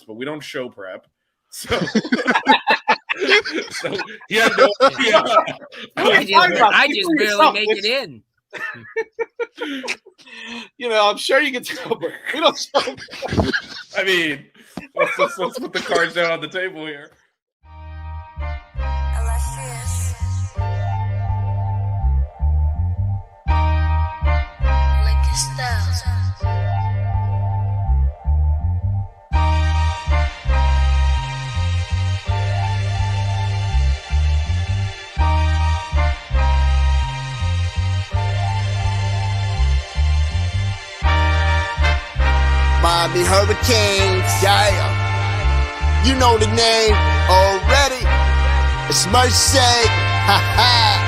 But we don't show prep, so he had no idea. I just barely make it in. I'm sure you can tell, but we don't show. I mean, let's put the cards down on the table here. Miami Hurricanes, yeah. You know the name already. It's Mercy, ha ha.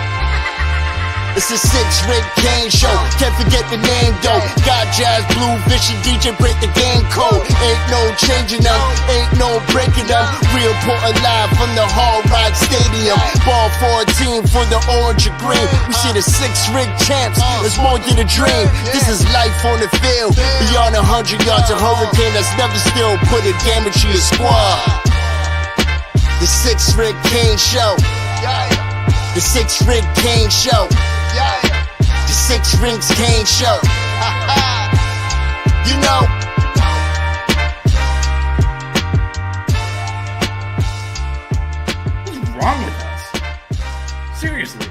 It's a 6-ring Kane show. Can't forget the name though. Got Jazz, Blue, Vision, DJ break the game code. Ain't no changing them, ain't no breaking them. Real Portland live from the Hard Rock Stadium. Ball 14 for the orange and green. We see the 6-ring champs. It's more than a dream. This is life on the field. Beyond 100 yards, a hurricane that's never still put a damage to your squad. The 6-ring Kane show. The 6-ring Kane show. The 6 Rings Kane show. You know. What's wrong with us? Seriously.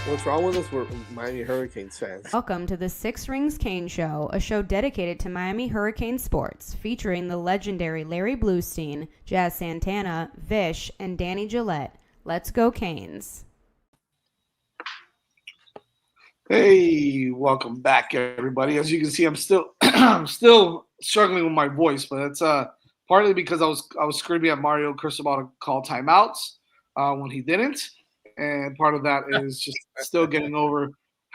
What's wrong with us? We're Miami Hurricanes fans. Welcome to the 6 Rings Kane Show, a show dedicated to Miami Hurricane sports, featuring the legendary Larry Bluestein, Jazz Santana, Vish, and Danny Gillette. Let's go Canes. Hey, welcome back, everybody. As you can see, I'm still struggling with my voice, but it's partly because I was screaming at Mario Cristobal to call timeouts when he didn't, and part of that is just still getting over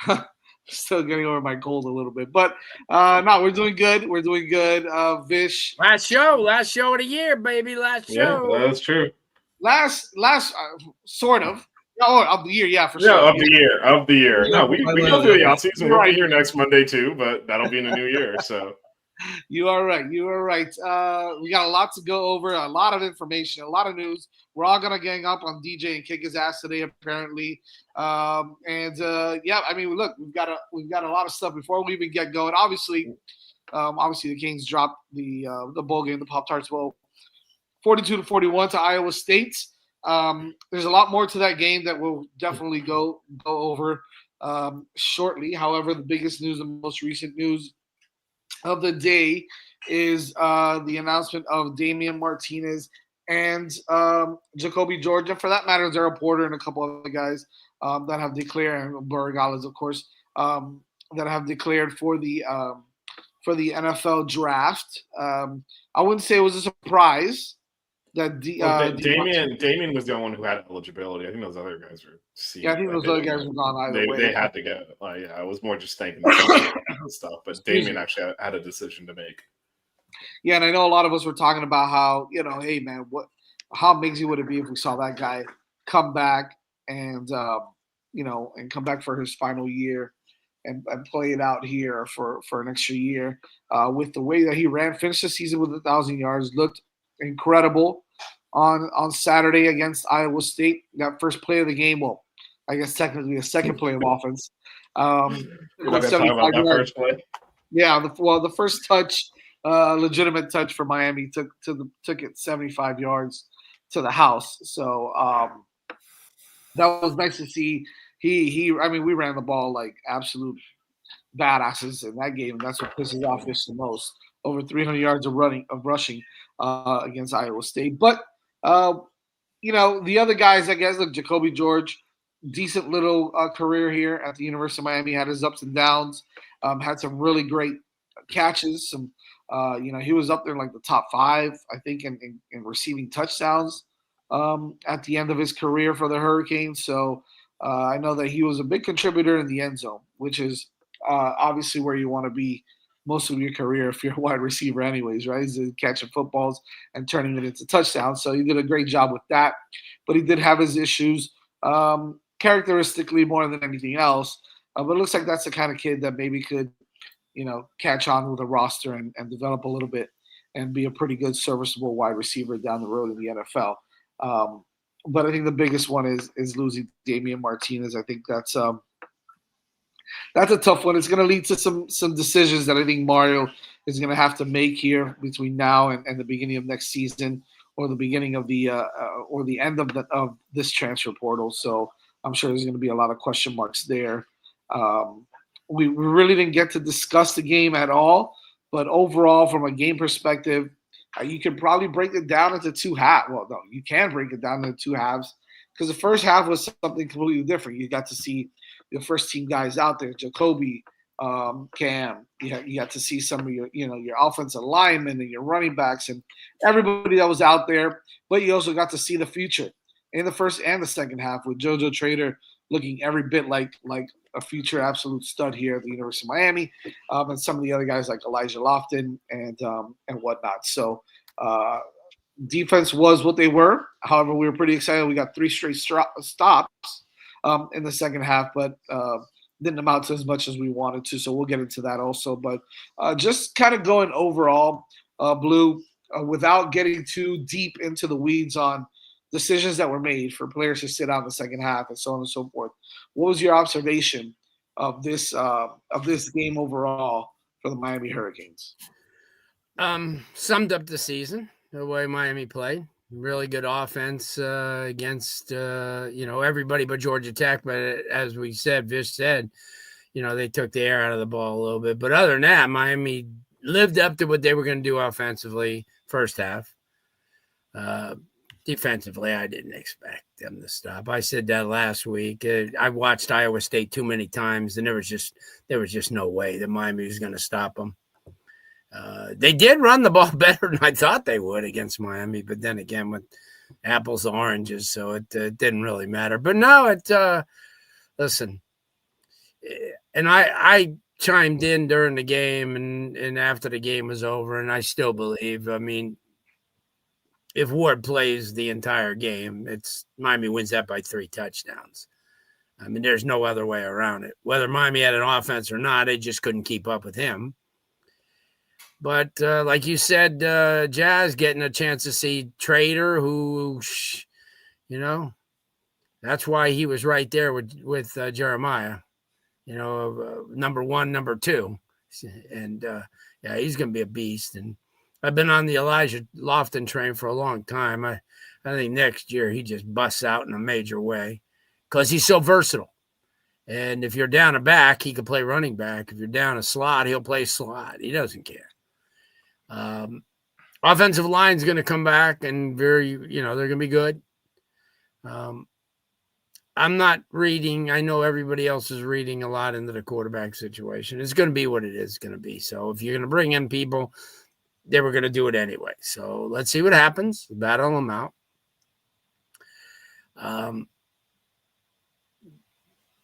my cold a little bit. But no, we're doing good. We're doing good. Vish, last show of the year, baby. Last show. Yeah, that's true. Last, sort of. Oh, of the year, yeah, for sure. Yeah, of the year. No, we go through the offseason. We'll be here next Monday too, but that'll be in the new year. So you are right. We got a lot to go over, a lot of information, a lot of news. We're all gonna gang up on DJ and kick his ass today, apparently. Yeah, I mean, look, we've got a lot of stuff before we even get going. Obviously, the Canes dropped the bowl game, the Pop-Tarts Bowl, 42-41 to Iowa State. There's a lot more to that game that we'll definitely go over shortly. However, the biggest news, the most recent news of the day is the announcement of Damian Martinez and Jacoby George, and for that matter, Zara Porter and a couple other guys that have declared, and Burgales, of course, that have declared for the NFL draft. I wouldn't say it was a surprise. Damian was the only one who had eligibility. I think those other guys were. I think those other guys were gone either way. They had to go. I was more just thinking and stuff, but Damian actually had a decision to make. Yeah, and I know a lot of us were talking about how, hey man, how amazing would it be if we saw that guy come back and and come back for his final year and play it out here for an extra year with the way that he ran, finished the season with 1,000 yards, looked incredible on Saturday against Iowa State. That first play of the game, well, I guess technically the second play of offense. First play? Yeah, the first touch, legitimate touch for Miami took it 75 yards to the house. So that was nice to see. We ran the ball like absolute badasses in that game. That's what pisses off Fish the most. Over 300 yards of rushing against Iowa State. But the other guys, I guess, look, Jacoby George, decent little career here at the University of Miami, had his ups and downs, had some really great catches, some He was up there in like the top 5, I think, in receiving touchdowns at the end of his career for the Hurricanes. So I know that he was a big contributor in the end zone, which is obviously where you want to be most of your career if you're a wide receiver anyways, right? Is catching footballs and turning it into touchdowns. So he did a great job with that. But he did have his issues characteristically more than anything else. But it looks like that's the kind of kid that maybe could, catch on with a roster and develop a little bit and be a pretty good serviceable wide receiver down the road in the NFL. But I think the biggest one is losing Damian Martinez. I think that's a tough one. It's going to lead to some decisions that I think Mario is going to have to make here between now and the beginning of next season, or the beginning of the or the end of this transfer portal. So I'm sure there's going to be a lot of question marks there. We really didn't get to discuss the game at all, but overall, from a game perspective, you can probably break it down into 2 halves. Well, no, you can break it down into 2 halves, because the first half was something completely different. You got to see the first team guys out there, Jacoby, Cam. You got to see some of your offensive linemen and your running backs and everybody that was out there. But you also got to see the future in the first and the second half, with JoJo Trader looking every bit like a future absolute stud here at the University of Miami, and some of the other guys like Elijah Lofton and whatnot. So defense was what they were. However, we were pretty excited. We got 3 straight stops in the second half, but didn't amount to as much as we wanted to. So we'll get into that also. But just kind of going overall, Blue, without getting too deep into the weeds on decisions that were made for players to sit out in the second half and so on and so forth. What was your observation of this game overall for the Miami Hurricanes? Summed up the season, the way Miami played. Really good offense against everybody but Georgia Tech. But as we said, Vish said, they took the air out of the ball a little bit. But other than that, Miami lived up to what they were going to do offensively first half. Defensively, I didn't expect them to stop. I said that last week. I watched Iowa State too many times, and there was just no way that Miami was going to stop them. They did run the ball better than I thought they would against Miami, but then again, with apples to oranges, so it didn't really matter. But no, listen, and I chimed in during the game and after the game was over, and I still believe, if Ward plays the entire game, Miami wins that by 3 touchdowns. There's no other way around it. Whether Miami had an offense or not, they just couldn't keep up with him. But like you said, Jazz getting a chance to see Trader, who, that's why he was right there with Jeremiah, number 1, number 2. And, he's going to be a beast. And I've been on the Elijah Lofton train for a long time. I think next year he just busts out in a major way because he's so versatile. And if you're down a back, he can play running back. If you're down a slot, he'll play slot. He doesn't care. Offensive line's going to come back and they're going to be good. I'm not reading. I know everybody else is reading a lot into the quarterback situation. It's going to be what it is going to be. So if you're going to bring in people, they were going to do it anyway. So let's see what happens. Battle them out.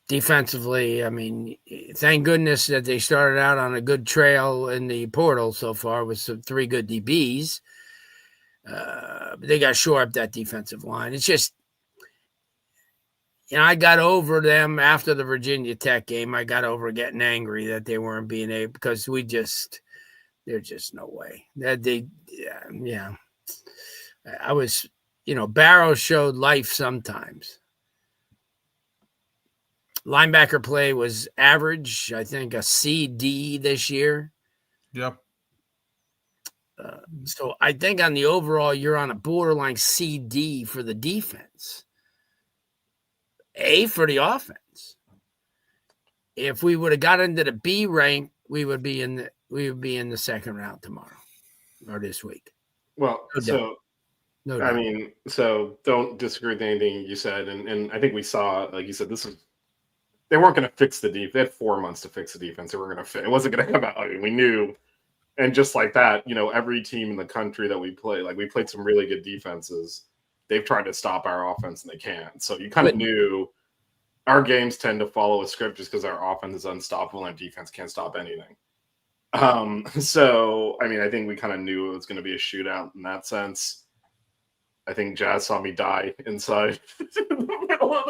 Defensively, thank goodness that they started out on a good trail in the portal so far with some 3 good DBs. They got to shore up that defensive line. It's just, I got over them after the Virginia Tech game. I got over getting angry that they weren't being able, because there's just no way that I was, Barrow showed life sometimes. Linebacker play was average. I think a CD this year. Yep. So I think on the overall, you're on a borderline CD for the defense. A for the offense. If we would have got into the B rank, we would be in the second round tomorrow or this week. Well, so don't disagree with anything you said. And I think we saw, like you said, they weren't going to fix the defense. They had 4 months to fix the defense. They were going to it wasn't going to come out. We knew And just like that, every team in the country that we play, like we played some really good defenses. They've tried to stop our offense and they can't. So you kind of knew our games tend to follow a script just because our offense is unstoppable and our defense can't stop anything. So, I mean, I think we kind of knew it was going to be a shootout in that sense. I think Jazz saw me die inside the middle of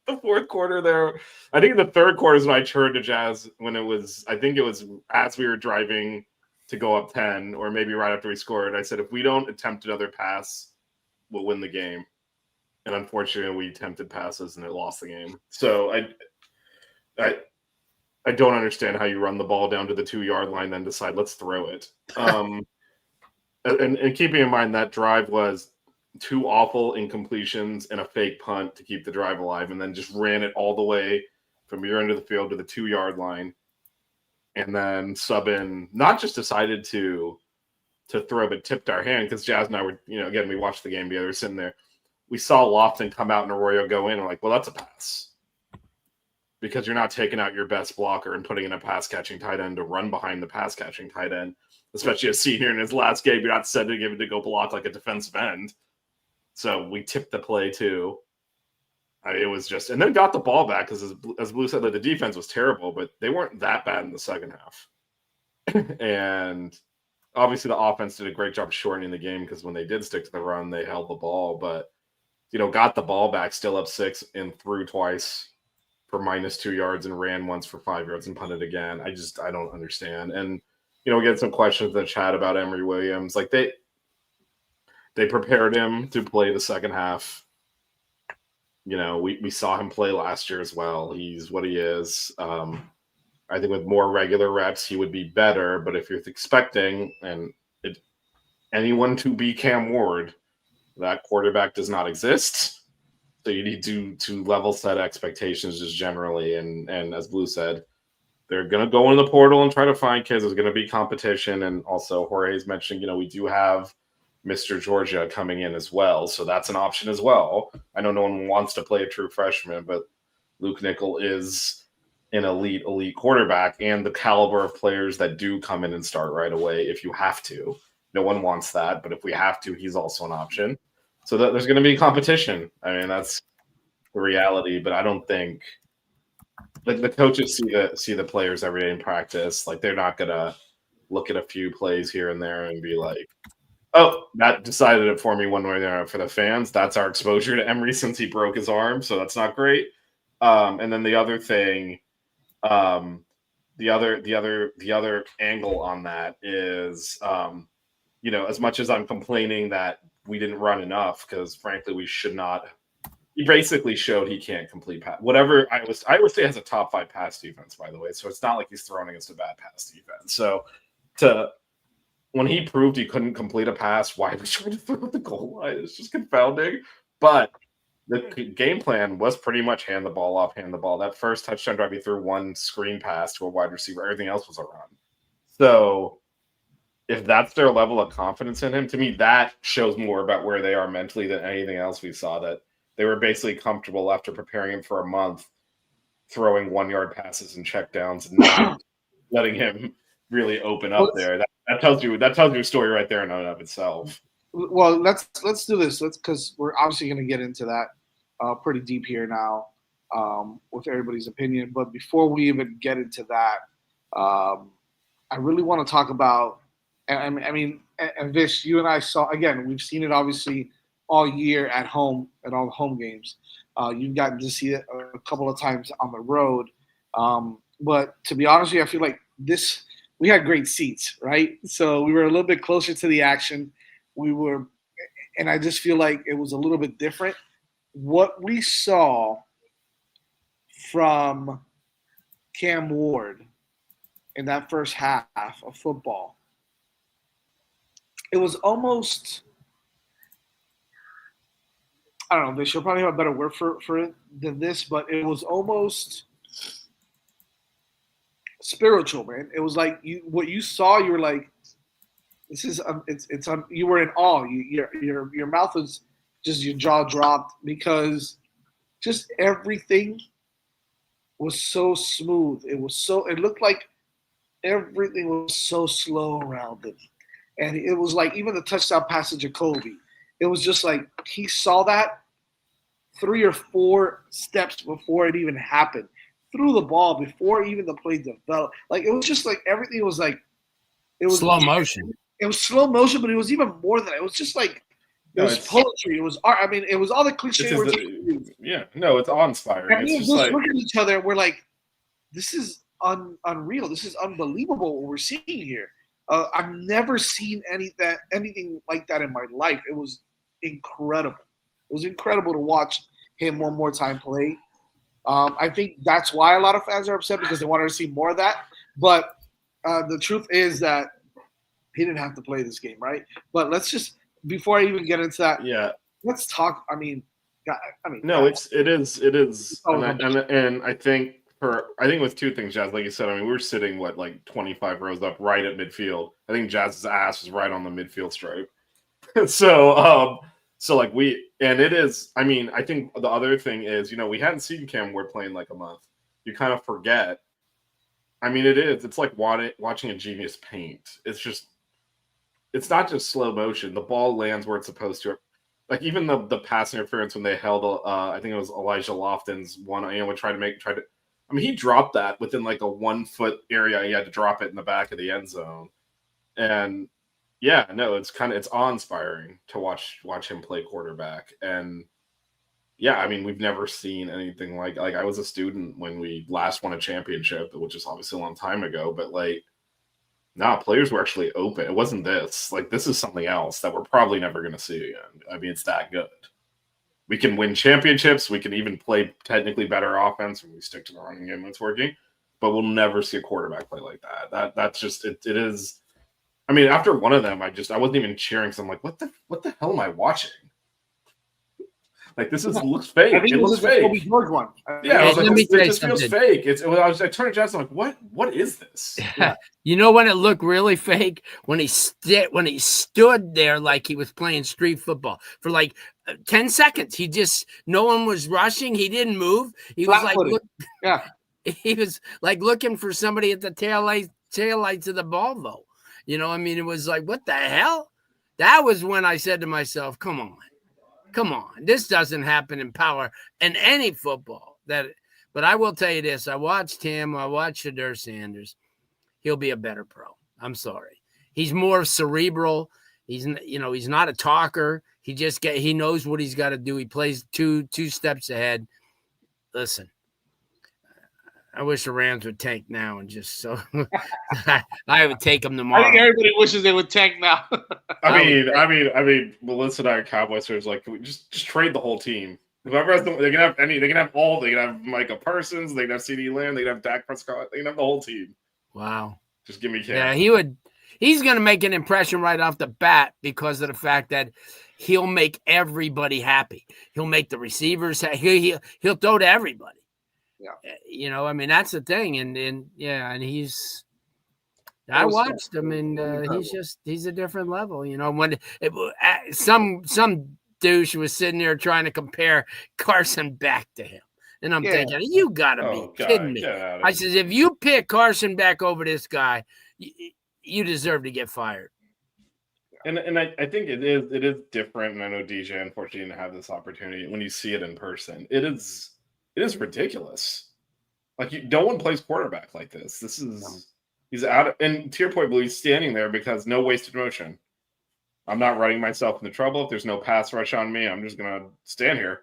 the fourth quarter there. I think the third quarter is when I turned to Jazz I think it was as we were driving to go up 10 or maybe right after we scored. I said, if we don't attempt another pass, we'll win the game. And unfortunately, we attempted passes and it lost the game. So I don't understand how you run the ball down to the 2-yard line, then decide let's throw it. And keeping in mind that drive was 2 awful incompletions and a fake punt to keep the drive alive, and then just ran it all the way from your end of the field to the 2-yard line, and then sub-in not just decided to throw but tipped our hand because Jazz and I were, again, we watched the game together sitting there. We saw Lofton come out and Arroyo go in, and we're like, well, that's a pass. Because you're not taking out your best blocker and putting in a pass-catching tight end to run behind the pass-catching tight end, especially a senior in his last game. You're not sending him to go block like a defensive end. So we tipped the play too. It was just, and then got the ball back because, as Blue said, the defense was terrible, but they weren't that bad in the second half. And obviously the offense did a great job shortening the game because when they did stick to the run, they held the ball. But, got the ball back, still up 6 and threw twice for -2 yards and ran once for 5 yards and punted again. I don't understand. And, we get some questions in the chat about Emory Williams. Like they prepared him to play the second half. We saw him play last year as well. He's what he is. I think with more regular reps, he would be better. But if you're expecting anyone to be Cam Ward, that quarterback does not exist. So you need to level set expectations just generally. And as Blue said, they're going to go in the portal and try to find kids. There's going to be competition. And also Jorge's mentioned, we do have Mr. Georgia coming in as well. So that's an option as well. I know no one wants to play a true freshman, but Luke Nickel is an elite quarterback and the caliber of players that do come in and start right away if you have to. No one wants that, but if we have to, he's also an option. So there's going to be competition. I mean, that's the reality, but I don't think the coaches see the players every day in practice. Like they're not going to look at a few plays here and there and be like, oh, that decided it for me one way or the other. For the fans, that's our exposure to Emory since he broke his arm, so that's not great. And then the other thing, the other angle on that is, as much as I'm complaining that we didn't run enough, because frankly we should not. He basically showed he can't complete pass. Whatever Iowa State has a top 5 pass defense, by the way, so it's not like he's throwing against a bad pass defense. So when he proved he couldn't complete a pass, why was he trying to throw at the goal line? It's just confounding. But the game plan was pretty much hand the ball off. That first touchdown drive, he threw one screen pass to a wide receiver. Everything else was a run. So if that's their level of confidence in him, to me, that shows more about where they are mentally than anything else we saw. That they were basically comfortable after preparing him for a month, throwing 1-yard passes and checkdowns and not letting him really open up there. That tells you a story right there in and of itself. Well, let's do this. Because we're obviously going to get into that pretty deep here now with everybody's opinion. But before we even get into that, I really want to talk about. And Vish, you and I saw again. We've seen it obviously all year at home at all the home games. You've gotten to see it a couple of times on the road. But to be honest with you, I feel like we had great seats, right? So we were a little bit closer to the action. And I just feel like it was a little bit different. What we saw from Cam Ward in that first half of football, it was almost, I don't know, Vish, you'll probably have a better word for it than this, but it was almost spiritual, man. It was like what you saw, you were like, this is you were in awe. Your mouth was just, your jaw dropped because just everything was so smooth. It looked like everything was so slow around him. And it was like even the touchdown pass to Jacoby, it was just like he saw that 3 or 4 steps before it even happened. Threw the ball before even the play developed. Like it was just like everything was like it was Slow motion. It was slow motion, but it was even more than that. It was just like it was poetry. It was art. I mean, it was all the cliche words. It's awe-inspiring. And we just look at each other and we're like, this is unreal. This is unbelievable what we're seeing here. I've never seen anything like that in my life. It was incredible. It was incredible to watch him one more time play. I think that's why a lot of fans are upset because they wanted to see more of that. But the truth is that he didn't have to play this game, right? But let's just before I even get into that, let's talk. I mean, no, it is, and I think with 2 things, Jazz, like you said, I mean, we were sitting like 25 rows up right at midfield. I think Jazz's ass was right on the midfield stripe. So like it is. I mean, I think the other thing is, we hadn't seen Cam Ward play in like a month. You kind of forget. I mean, it's like watching a genius paint. It's not just slow motion. The ball lands where it's supposed to. Like even the pass interference when they held, I think it was Elijah Lofton's one. Would try to. I mean, he dropped that within like a 1 foot area. He had to drop it in the back of the end zone, and it's awe-inspiring to watch him play quarterback. And I mean, we've never seen anything like I was a student when we last won a championship, which is obviously a long time ago, but players were actually open. It wasn't this. Like, this is something else that we're probably never going to see again. I mean, it's that good. We can win championships. We can even play technically better offense when we stick to the running game that's working, but we'll never see a quarterback play like that. That's just it is. I mean, after one of them, I wasn't even cheering. So I'm like, what the hell am I watching? Like, looks fake. It looks fake. Kobe George one. Yeah, I was like, it just feels fake. I turned to Jackson, like, what is this? Yeah. You know when it looked really fake? When he stood there like he was playing street football for like 10 seconds. No one was rushing. He didn't move. He was he was like looking for somebody at the taillights of the Volvo. I mean, it was like, what the hell? That was when I said to myself, come on. This doesn't happen in power in any football. But I will tell you this. I watched him. I watched Shadur Sanders. He'll be a better pro. I'm sorry. He's more cerebral. He's not a talker. He knows what he's got to do. He plays two steps ahead. Listen, I wish the Rams would tank now and just so I would take them tomorrow. I think everybody wishes they would tank now. I mean, Melissa and I are Cowboys fans. Like, can we just trade the whole team? Whoever has they can have any. They can have all. They can have Micah Parsons. They can have CeeDee Lamb. They can have Dak Prescott. They can have the whole team. Wow. Just give me Cam. Yeah, he would. He's going to make an impression right off the bat because of the fact that he'll make everybody happy. He'll make the receivers. He'll throw to everybody. Yeah. I mean, that's the thing. And he's. I watched him, and he's a different level. When some douche was sitting there trying to compare Carson back to him. And I'm thinking, you got to be kidding me. I said, if you pick Carson back over this guy, you deserve to get fired. And I think it is different. And I know DJ, unfortunately, didn't have this opportunity. When you see it in person, it is ridiculous. Like, no one plays quarterback like this. He's out of, and to your point, Blue, he's standing there because no wasted motion. I'm not running myself into trouble. If there's no pass rush on me, I'm just gonna stand here.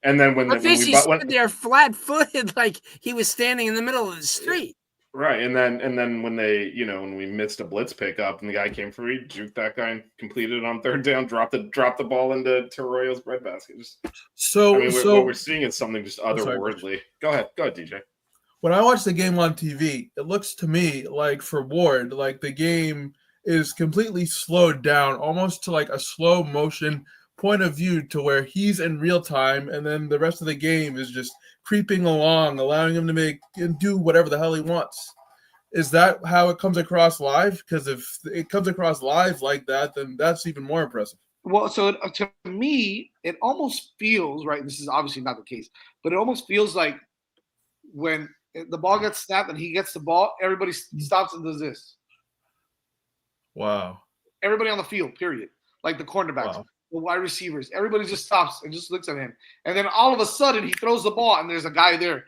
And then when he stood there flat-footed, like he was standing in the middle of the street. Right, and then when they, when we missed a blitz pickup and the guy came through, he juked that guy and completed it on third down, dropped the ball into Arroyo's breadbasket. What we're seeing is something just otherworldly. Go ahead, DJ. When I watch the game on TV, it looks to me like for Ward, like the game is completely slowed down, almost to like a slow motion point of view to where he's in real time, and then the rest of the game is just creeping along, allowing him to make and do whatever the hell he wants. Is that how it comes across live? Because if it comes across live like that, then that's even more impressive. Well, so to me, it almost feels, right, this is obviously not the case, but it almost feels like when the ball gets snapped and he gets the ball, everybody stops and does this. Wow. Everybody on the field, period. Like the cornerbacks, the wide receivers, everybody just stops and just looks at him. And then all of a sudden he throws the ball and there's a guy there.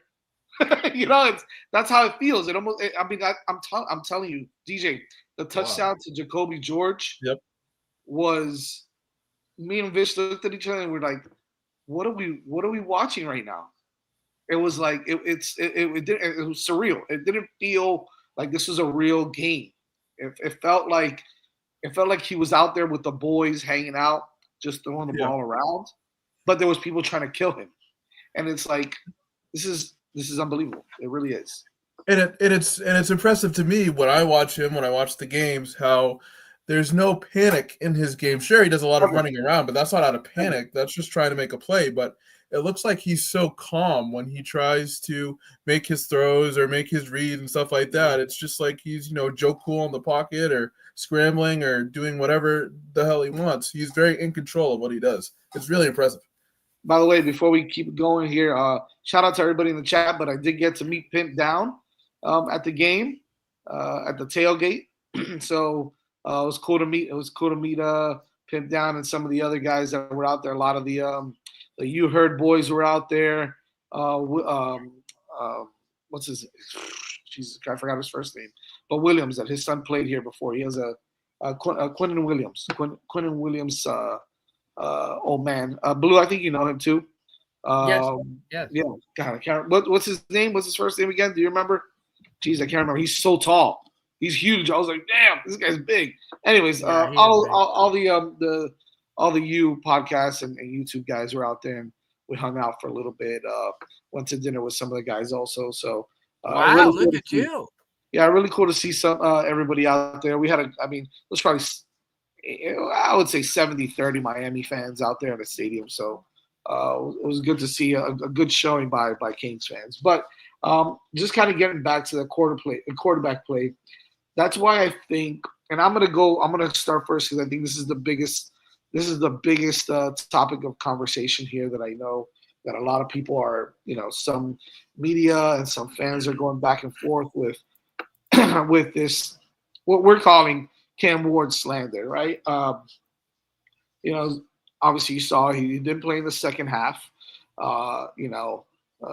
That's how it feels. It almost. I'm telling you, DJ, the touchdown to Jacoby George was. Me and Vish looked at each other and we're like, "What are we watching right now?" It was like it was surreal. It didn't feel like this was a real game. It felt like he was out there with the boys hanging out, just throwing the ball around. But there was people trying to kill him, and it's like this is unbelievable. It really is. And it's impressive to me when I watch him, when I watch the games, how there's no panic in his game. Sure, he does a lot of running around, but that's not out of panic. That's just trying to make a play. But it looks like he's so calm when he tries to make his throws or make his read and stuff like that. It's just like he's, Joe Cool in the pocket or scrambling or doing whatever the hell he wants. He's very in control of what he does. It's really impressive. By the way, before we keep going here, shout out to everybody in the chat, but I did get to meet Pimp Down at the game, at the tailgate. So it was cool to meet Pimp Down and some of the other guys that were out there. A lot of the You Heard boys were out there. What's his? Jesus, I forgot his first name. But Williams, that his son played here before. He has a Quentin Williams. Quentin Williams. Old man, Blue. I think you know him too. Yes. Yeah. God, I can't. What's his name? What's his first name again? Do you remember? Jeez, I can't remember. He's so tall. He's huge. I was like, damn, this guy's big. Anyways, all the U podcasts and YouTube guys were out there, and we hung out for a little bit. Went to dinner with some of the guys also. So wow, really look cool at you. Yeah, really cool to see some everybody out there. We had it was probably. I would say 70-30 Miami fans out there in the stadium. So it was good to see a good showing by Kings fans. But just kind of getting back to the quarterback play, that's why I think, and I'm gonna start first because I think this is the biggest topic of conversation here that I know that a lot of people are, some media and some fans are going back and forth with with this, what we're calling Cam Ward slander, right? Obviously you saw he didn't play in the second half.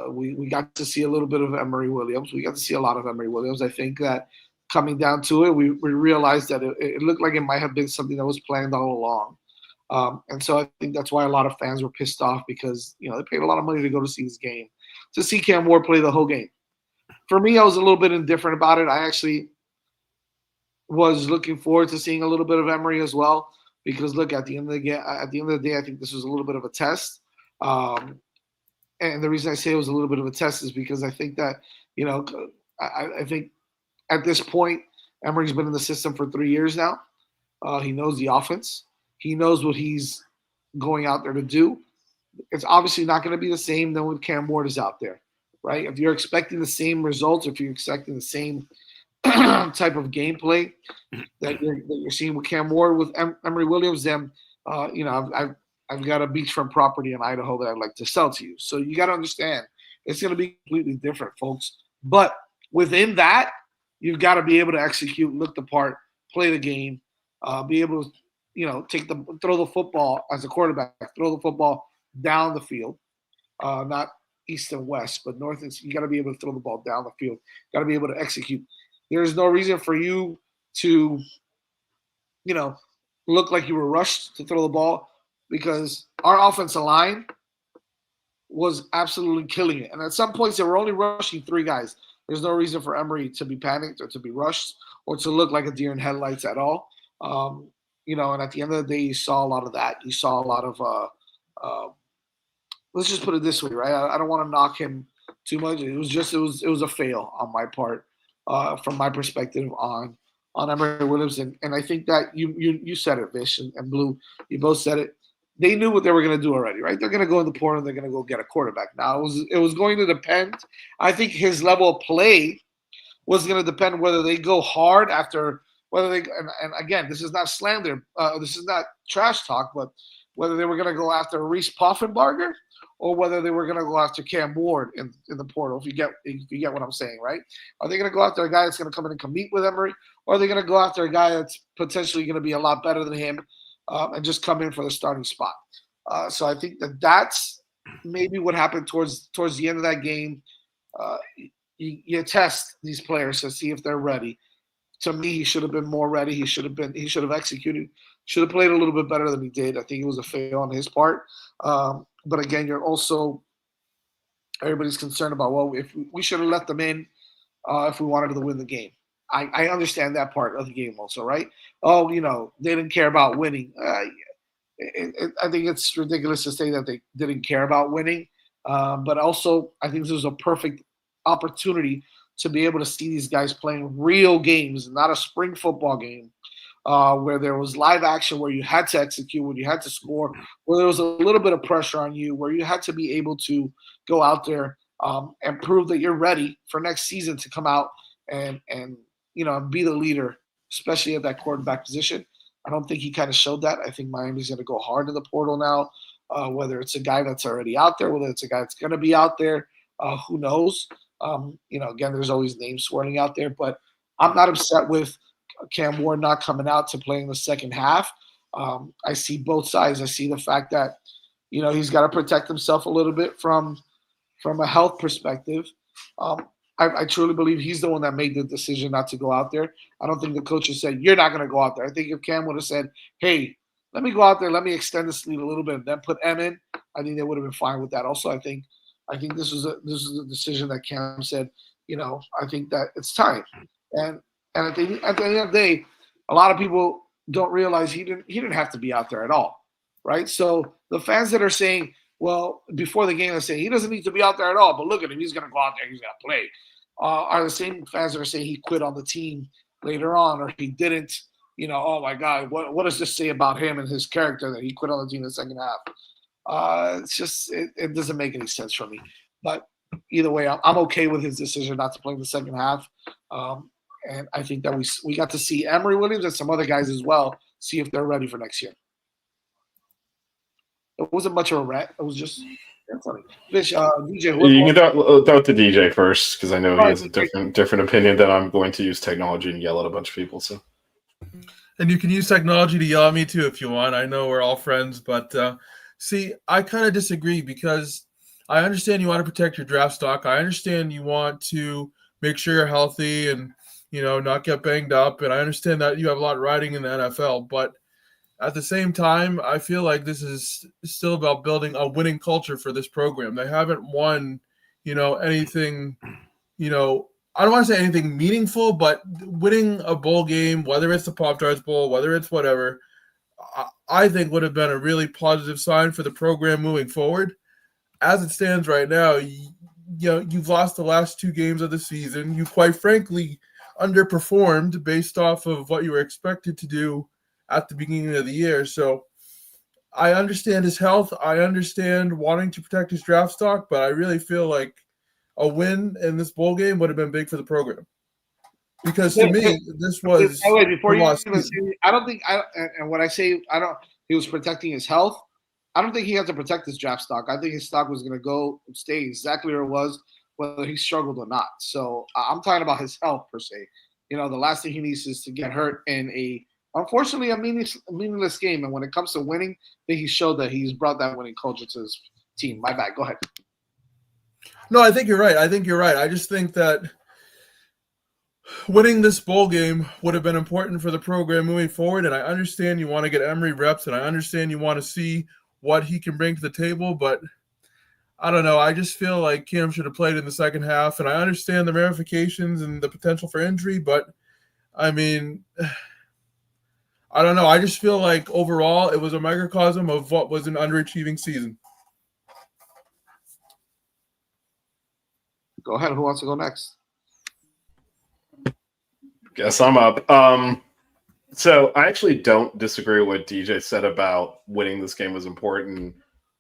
We got to see a little bit of Emory Williams. We got to see a lot of Emory Williams. I think that coming down to it, we realized that it looked like it might have been something that was planned all along. And so I think that's why a lot of fans were pissed off because, they paid a lot of money to go to see this game, to see Cam Ward play the whole game. For me, I was a little bit indifferent about it. I actually was looking forward to seeing a little bit of Emory as well, because look, at the end of the day, I think this was a little bit of a test. And the reason I say it was a little bit of a test is because I think that, I think at this point, Emory's been in the system for 3 years now. He knows the offense. He knows what he's going out there to do. It's obviously not going to be the same than when Cam Ward is out there, right? If you're expecting the same results, if you're expecting the same type of gameplay that you're seeing with Cam Ward, with Emory Williams, then I've got a beachfront property in Idaho that I'd like to sell to you. So you got to understand it's going to be completely different, folks. But within that, you've got to be able to execute, look the part, play the game, be able to throw the football as a quarterback, throw the football down the field, not east and west, but north and you got to be able to throw the ball down the field. Got to be able to execute. There's no reason for you to, look like you were rushed to throw the ball, because our offensive line was absolutely killing it. And at some points, they were only rushing 3 guys. There's no reason for Emory to be panicked or to be rushed or to look like a deer in headlights at all. And at the end of the day, you saw a lot of that. You saw a lot of, let's just put it this way, right? I don't want to knock him too much. It was a fail on my part. From my perspective on Emory Williams, and I think that you said it, Vish and Blue, you both said it. They knew what they were going to do already, right? They're going to go in the portal and they're going to go get a quarterback. Now it was going to depend. I think his level of play was going to depend whether they go hard after whether they and again, this is not slander, this is not trash talk, but whether they were going to go after Reese Poffenbarger or whether they were going to go after Cam Ward in the portal. If you get what I'm saying, right? Are they going to go after a guy that's going to come in and compete with Emory, or are they going to go after a guy that's potentially going to be a lot better than him and just come in for the starting spot? So I think that's maybe what happened towards the end of that game. You test these players to see if they're ready. To me, he should have been more ready. He should have executed. Should have played a little bit better than he did. I think it was a fail on his part. But again, everybody's concerned about, well, if we should have let them in if we wanted to win the game. I understand that part of the game also, right? Oh, they didn't care about winning. I think it's ridiculous to say that they didn't care about winning. But also, I think this was a perfect opportunity to be able to see these guys playing real games, not a spring football game where there was live action, where you had to execute, where you had to score, where there was a little bit of pressure on you, where you had to be able to go out there and prove that you're ready for next season to come out and be the leader, especially at that quarterback position. I don't think he kind of showed that. I think Miami's going to go hard in the portal now, whether it's a guy that's already out there, whether it's a guy that's going to be out there, who knows? Again, there's always names swirling out there, but I'm not upset with Cam Ward not coming out to play in the second half. I see both sides. I see the fact that, he's got to protect himself a little bit from a health perspective. I truly believe he's the one that made the decision not to go out there. I don't think the coaches said, you're not going to go out there. I think if Cam would have said, hey, let me go out there, let me extend the lead a little bit, and then put M in, I think they would have been fine with that. Also, I think this is a decision that Cam said, I think that it's time. And at the end of the day, a lot of people don't realize he didn't have to be out there at all, right? So the fans that are saying, well, before the game, they say he doesn't need to be out there at all, but look at him, he's going to go out there, he's going to play, are the same fans that are saying he quit on the team later on, or he didn't, oh my God, what does this say about him and his character that he quit on the team in the second half? It's just, it doesn't make any sense for me. But either way, I'm okay with his decision not to play in the second half. And I think that we got to see Emory Williams and some other guys as well, see if they're ready for next year. It wasn't much of a rant. It was just funny. Fish, DJ. You can talk to DJ first, because I know he has a different opinion that I'm going to use technology and yell at a bunch of people. So, and you can use technology to yell at me too if you want. I know we're all friends, but see, I kind of disagree, because I understand you want to protect your draft stock. I understand you want to make sure you're healthy and not get banged up. And I understand that you have a lot riding in the NFL, but at the same time, I feel like this is still about building a winning culture for this program. They haven't won, anything, I don't want to say anything meaningful, but winning a bowl game, whether it's the Pop-Tarts Bowl, whether it's whatever, I think would have been a really positive sign for the program moving forward. As it stands right now, you've lost the last two games of the season. You quite frankly underperformed based off of what you were expected to do at the beginning of the year. So I understand his health. I understand wanting to protect his draft stock, but I really feel like a win in this bowl game would have been big for the program. Because to me, this was before you even say, I don't think and when I say he was protecting his health, I don't think he had to protect his draft stock. I think his stock was going to stay exactly where it was, whether he struggled or not. So I'm talking about his health per se. The last thing he needs is to get hurt in unfortunately, a meaningless game. And when it comes to winning, I think he showed that he's brought that winning culture to his team. My bad. Go ahead. No, I think you're right. I just think that winning this bowl game would have been important for the program moving forward. And I understand you want to get Emory reps, and I understand you want to see what he can bring to the table. But I don't know. I just feel like Cam should have played in the second half. And I understand the ramifications and the potential for injury. But, I mean, I don't know. I just feel like overall it was a microcosm of what was an underachieving season. Go ahead. Who wants to go next? Guess I'm up. So I actually don't disagree with what DJ said about winning this game was important.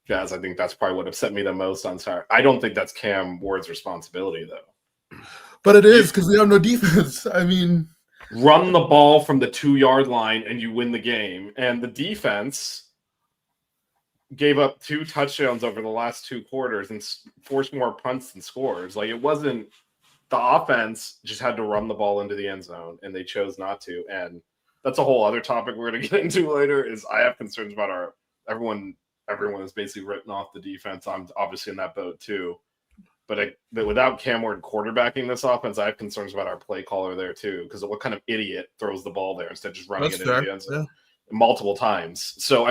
Jazz, I think that's probably what upset me the most on Saturday. I don't think that's Cam Ward's responsibility, though. But it is, because we have no defense. I mean, run the ball from the 2-yard line and you win the game. And the defense, gave up 2 touchdowns over the last 2 quarters and forced more punts than scores. Like, it wasn't the offense just had to run the ball into the end zone, and they chose not to. And that's a whole other topic we're going to get into later. Is I have concerns about everyone is basically written off the defense. I'm obviously in that boat too. But without Cam Ward quarterbacking this offense, I have concerns about our play caller there too. Because what kind of idiot throws the ball there instead of just running it into the end zone multiple times? So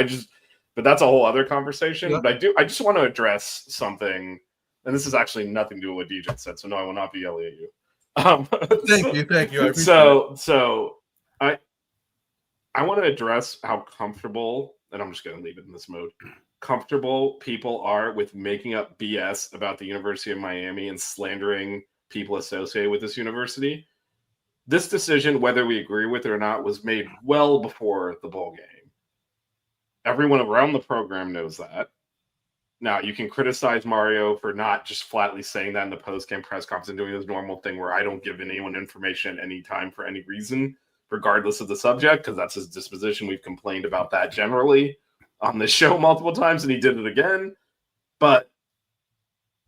but that's a whole other conversation. Yeah. But I just want to address something, and this is actually nothing to do with what DJ said. So no, I will not be yelling at you. Thank you. So I want to address how comfortable, and I'm just going to leave it in this mode, comfortable people are with making up BS about the University of Miami and slandering people associated with this university. This decision, whether we agree with it or not, was made well before the bowl game. Everyone around the program knows that. Now, you can criticize Mario for not just flatly saying that in the post-game press conference and doing this normal thing where I don't give anyone information any time for any reason, regardless of the subject, because that's his disposition. We've complained about that generally on this show multiple times, and he did it again. But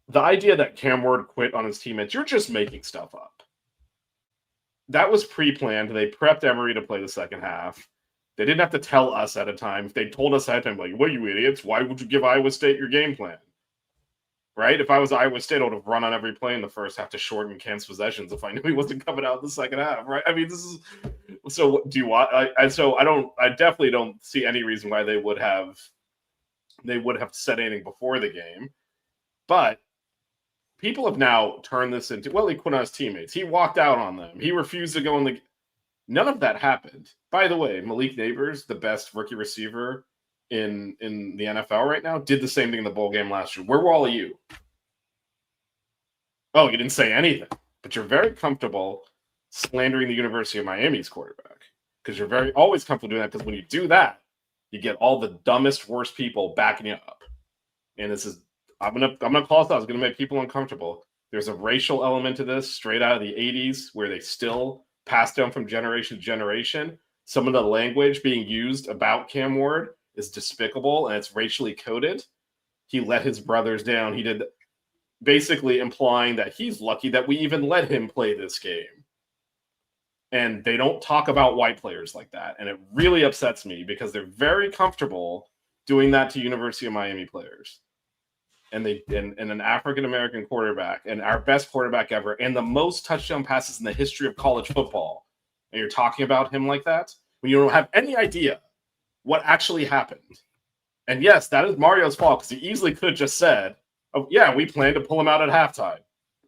the idea that Cam Ward quit on his teammates, you're just making stuff up. That was pre-planned. They prepped Emory to play the second half. They didn't have to tell us at a time. If they told us ahead of time, like, what, you idiots? Why would you give Iowa State your game plan? Right? If I was Iowa State, I would have run on every play in the first half to shorten Cam's possessions if I knew he wasn't coming out in the second half, right? I mean, this is so. Do you want? I definitely don't see any reason why they would have said anything before the game. But people have now turned this into, well, he quit on his teammates. He walked out on them. He refused to go in the. None of that happened. By the way, Malik Neighbors, the best rookie receiver in the NFL right now, did the same thing in the bowl game last year. Where were all of you? Oh, you didn't say anything. But you're very comfortable slandering the University of Miami's quarterback because you're always comfortable doing that, because when you do that, you get all the dumbest, worst people backing you up. And this is, I'm gonna call this out. It's gonna make people uncomfortable. There's a racial element to this straight out of the 80s where they still pass down from generation to generation. Some of the language being used about Cam Ward is despicable, and it's racially coded. He let his brothers down. He did, basically implying that he's lucky that we even let him play this game. And they don't talk about white players like that. And it really upsets me because they're very comfortable doing that to University of Miami players. And an African-American quarterback, and our best quarterback ever, and the most touchdown passes in the history of college football. And you're talking about him like that when you don't have any idea what actually happened. And yes, that is Mario's fault, because he easily could have just said, oh, yeah, we plan to pull him out at halftime.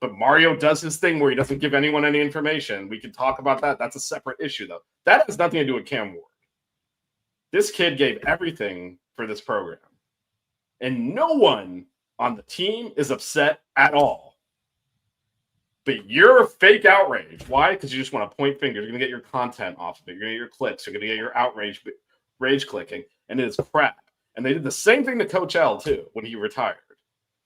But Mario does his thing where he doesn't give anyone any information. We can talk about that. That's a separate issue, though. That has nothing to do with Cam Ward. This kid gave everything for this program. And no one on the team is upset at all. But you're fake outrage. Why? Because you just want to point fingers. You're going to get your content off of it. You're going to get your clicks. You're going to get your rage clicking. And it is crap. And they did the same thing to Coach L, too, when he retired.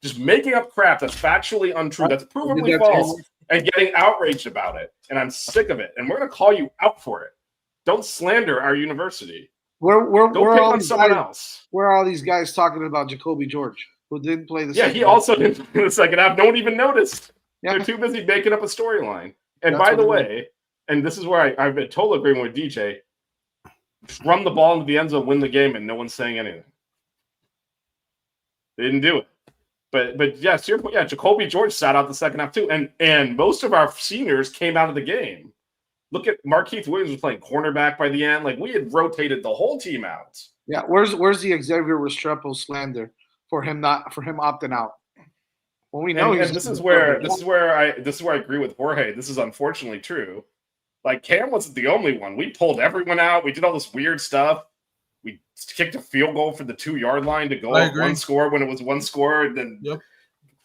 Just making up crap that's factually untrue, that's provably false, and getting outraged about it. And I'm sick of it. And we're going to call you out for it. Don't slander our university. Don't pick on someone else. Where are all these guys talking about Jacoby George, who didn't play the second half? Yeah, he also didn't play the second half. No one even noticed. Yeah. They're too busy making up a storyline. And that's, by the way, and this is where I've been totally agreeing with DJ, run the ball into the end zone, win the game, and no one's saying anything. They didn't do it. But yes, to your point, yeah, Jacoby George sat out the second half too. And most of our seniors came out of the game. Look at Markeith Williams was playing cornerback by the end. Like, we had rotated the whole team out. Yeah, where's the Xavier Restrepo slander for him opting out? Well, we know this is where I agree with Jorge. This is unfortunately true. Like, Cam wasn't the only one. We pulled everyone out. We did all this weird stuff. We kicked a field goal for the 2-yard line to go up one score when it was one score, and then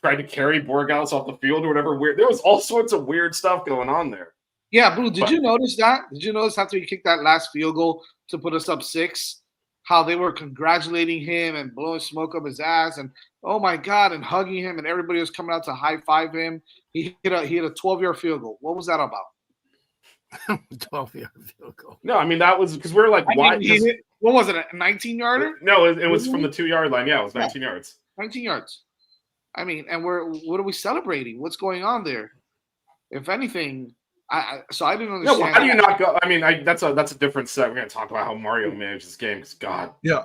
tried to carry Borghaus off the field or whatever. Weird. There was all sorts of weird stuff going on there. Yeah, Boo, did you notice that? Did you notice after he kicked that last field goal to put us up 6, how they were congratulating him and blowing smoke up his ass and, oh, my God, and hugging him, and everybody was coming out to high-five him? He hit a 12-yard field goal. What was that about? 12-yard field goal. No, I mean, that was because we were like, why? What was it? A 19-yarder? No, it was from the 2-yard line. Yeah, it was 19 yards. 19 yards. I mean, and what are we celebrating? What's going on there? If anything, so I didn't understand. No, how do you not go? I mean, that's a different set. We're going to talk about how Mario managed this game. Because God, Yeah.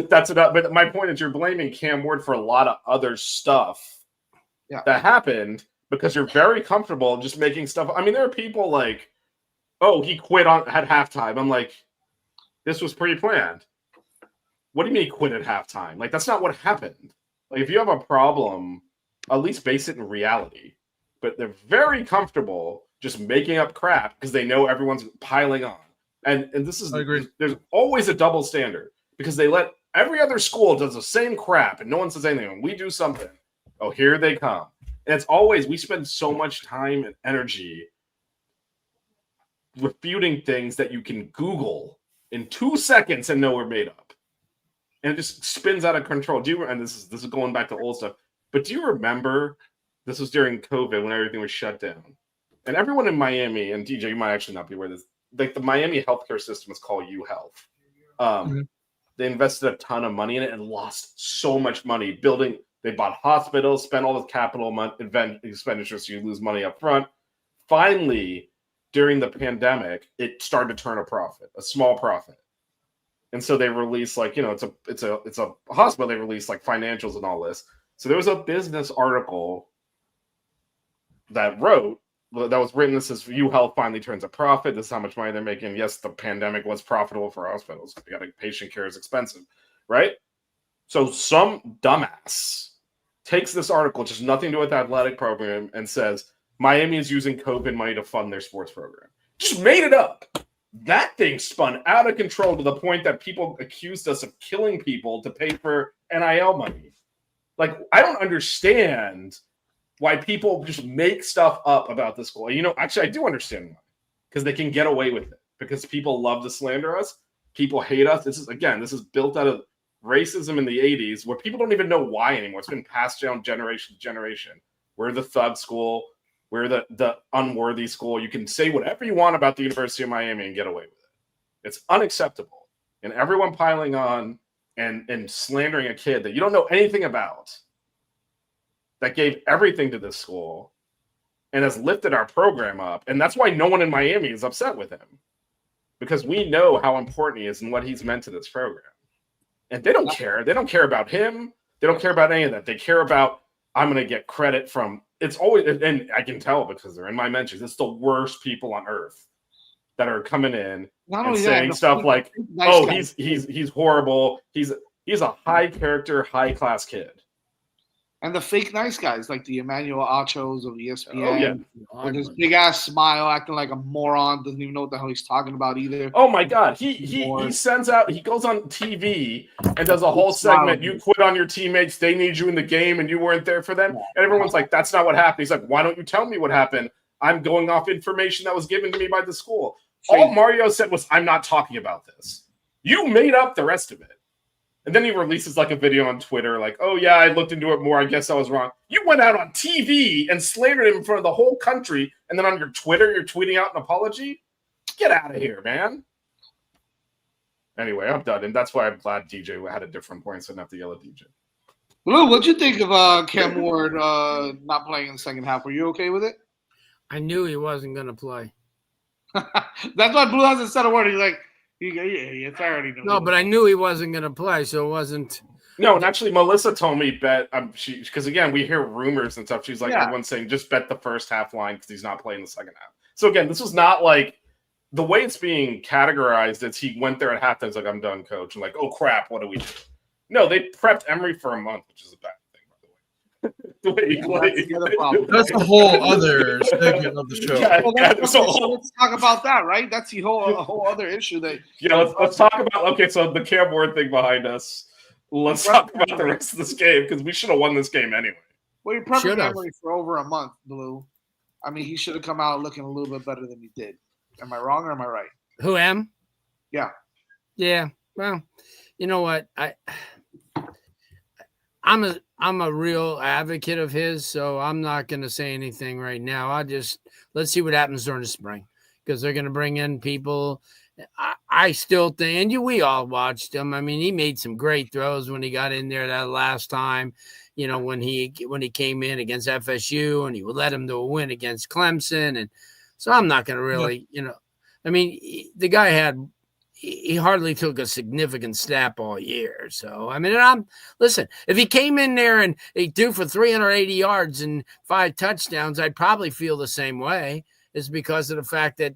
that's enough. But my point is, you're blaming Cam Ward for a lot of other stuff that happened because you're very comfortable just making stuff. I mean, there are people like, oh, he quit at halftime. I'm like, this was pre-planned. What do you mean he quit at halftime? Like, that's not what happened. Like, if you have a problem, at least base it in reality. But they're very comfortable just making up crap because they know everyone's piling on. And this is, I agree. There's always a double standard because they let every other school does the same crap and no one says anything. When we do something, oh, here they come. And it's always, we spend so much time and energy refuting things that you can Google in 2 seconds and know are made up. And it just spins out of control. And this is going back to old stuff. But do you remember? This was during COVID when everything was shut down. And everyone in Miami, and DJ, you might actually not be aware of this, like the Miami healthcare system is called UHealth. They invested a ton of money in it and lost so much money building. They bought hospitals, spent all the capital expenditures, so you lose money up front. Finally, during the pandemic, it started to turn a profit, a small profit. And so they released, like, you know, it's a hospital. They released like financials and all this. So there was a business article that was written. This is UHealth finally turns a profit. This is how much money they're making. Yes, the pandemic was profitable for hospitals. Patient care is expensive, right? So some dumbass takes this article, just nothing to do with the athletic program, and says Miami is using COVID money to fund their sports program. Just made it up. That thing spun out of control to the point that people accused us of killing people to pay for NIL money. Like, I don't understand why people just make stuff up about the school. You know, actually, I do understand why. Because they can get away with it. Because people love to slander us. People hate us. This is built out of racism in the 80s where people don't even know why anymore. It's been passed down generation to generation. We're the thug school. We're the unworthy school. You can say whatever you want about the University of Miami and get away with it. It's unacceptable. And everyone piling on and slandering a kid that you don't know anything about, that gave everything to this school and has lifted our program up. And that's why no one in Miami is upset with him, because we know how important he is and what he's meant to this program. And they don't care. They don't care about him. They don't care about any of that. They care about, I'm going to get credit from, it's always, and I can tell because they're in my mentions, it's the worst people on earth that are coming in and saying stuff like, oh, he's horrible. He's a high character, high class kid. And the fake nice guys like the Emmanuel Achos of ESPN. Oh, yeah. With his big ass smile, acting like a moron, doesn't even know what the hell he's talking about either. Oh my God. He sends out, he goes on TV and does a whole segment. You quit on your teammates, they need you in the game and you weren't there for them. And everyone's like, that's not what happened. He's like, why don't you tell me what happened? I'm going off information that was given to me by the school. All Mario said was, I'm not talking about this. You made up the rest of it. And then he releases like a video on Twitter like, oh, yeah, I looked into it more. I guess I was wrong. You went out on TV and slandered him in front of the whole country. And then on your Twitter, you're tweeting out an apology? Get out of here, man. Anyway, I'm done. And that's why I'm glad DJ had a different point, so I didn't have to yell at DJ. Blue, what'd you think of Cam Ward not playing in the second half? Were you okay with it? I knew he wasn't going to play. That's why Blue hasn't said a word. He's like, it's already no, but I knew he wasn't going to play, so it wasn't. No, and actually, Melissa told me because again, we hear rumors and stuff. She's like, everyone's saying just bet the first half line because he's not playing the second half. So again, this was not like the way it's being categorized. It's he went there at halftime. He's like, I'm done, coach. And like, oh crap, what do we do? No, they prepped Emory for a month, which is a bad thing, by the way. The way he played. That's a whole other segment of the show. So let's talk about that, right? That's a whole other issue. Let's talk about so the Cam Ward thing behind us. Let's talk about the rest of this game because we should have won this game anyway. Well, you prepped Emory for over a month, Blue. I mean, he should have come out looking a little bit better than he did. Am I wrong or am I right? Who am? Yeah. Yeah. Well, you know what? I'm a real advocate of his, so I'm not going to say anything right now. Let's see what happens during the spring because they're going to bring in people I still think, and we all watched him. I mean, he made some great throws when he got in there that last time. You know, when he came in against FSU, and he would let him to a win against Clemson, and so I'm not going to really, I mean, the guy he hardly took a significant snap all year. So I mean, listen, if he came in there and he threw for 380 yards and 5 touchdowns, I'd probably feel the same way. It's because of the fact that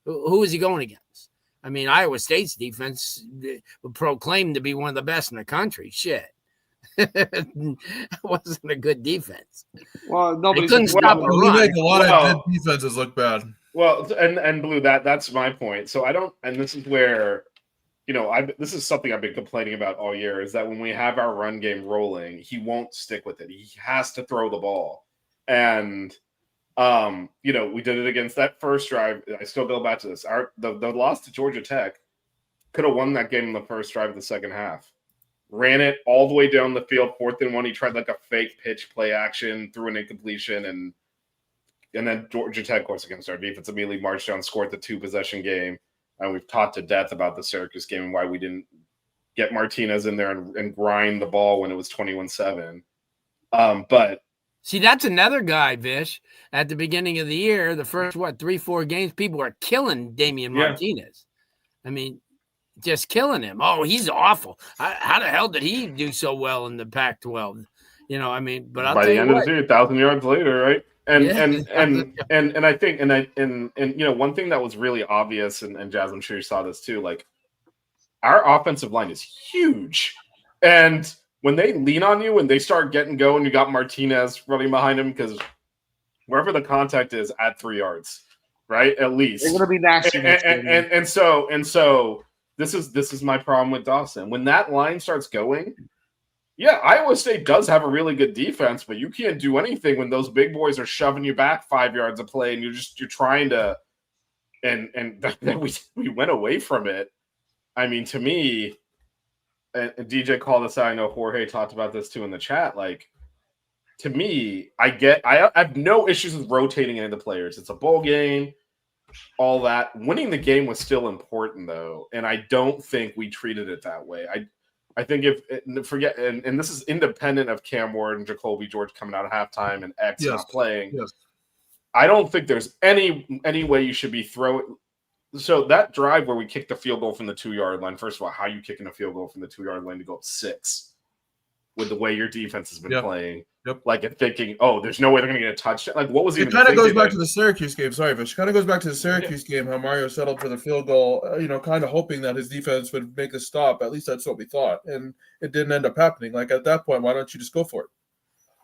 who is he going against? I mean, Iowa State's defense would proclaim to be one of the best in the country. Shit. It wasn't a good defense. Well, nobody couldn't stop a We run. make a lot of good defenses look bad. Well, and Blue, that's my point. So I don't, and this is where, this is something I've been complaining about all year, is that when we have our run game rolling, he won't stick with it. He has to throw the ball. And, we did it against that first drive. I still go back to this. The loss to Georgia Tech could have won that game in the first drive of the second half. Ran it all the way down the field, 4th and 1. He tried like a fake pitch play action, threw an incompletion, and then Georgia Tech, of course, against our defense, immediately marched down, scored the 2-possession game. And we've talked to death about the Syracuse game and why we didn't get Martinez in there and grind the ball when it was 21-7. But see, that's another guy, Vish. At the beginning of the year, the first 3-4 games, people are killing Damian Martinez. I mean, just killing him. Oh, he's awful. How the hell did he do so well in the Pac-12? I mean, but I'll by tell the end you of the season, 1,000 yards later, right? And I think one thing that was really obvious, and Jazz, I'm sure you saw this too, like our offensive line is huge, and when they lean on you and they start getting going, you got Martinez running behind him because wherever the contact is, add 3 yards, right? At least they're going to be nasty. And so this is my problem with Dawson. When that line starts going, yeah, Iowa State does have a really good defense, but you can't do anything when those big boys are shoving you back 5 yards a play, and you're trying to, and we went away from it. I mean, to me, and DJ called us out. I know Jorge talked about this too in the chat. Like, to me, I have no issues with rotating into the players. It's a bowl game, all that. Winning the game was still important though, and I don't think we treated it that way. I think and this is independent of Cam Ward and Jacoby George coming out at halftime and X not playing. Yes. I don't think there's any way you should be throwing. So that drive where we kicked the field goal from the 2-yard line, first of all, how are you kicking a field goal from the 2-yard line to go up 6 with the way your defense has been playing? Yep. Like, and thinking, oh, there's no way they're going to get a touchdown. Like, what was it? Kind of goes back to the Syracuse game. Sorry, Vish. Kind of goes back to the Syracuse game. How Mario settled for the field goal. Kind of hoping that his defense would make a stop. At least that's what we thought, and it didn't end up happening. Like at that point, why don't you just go for it?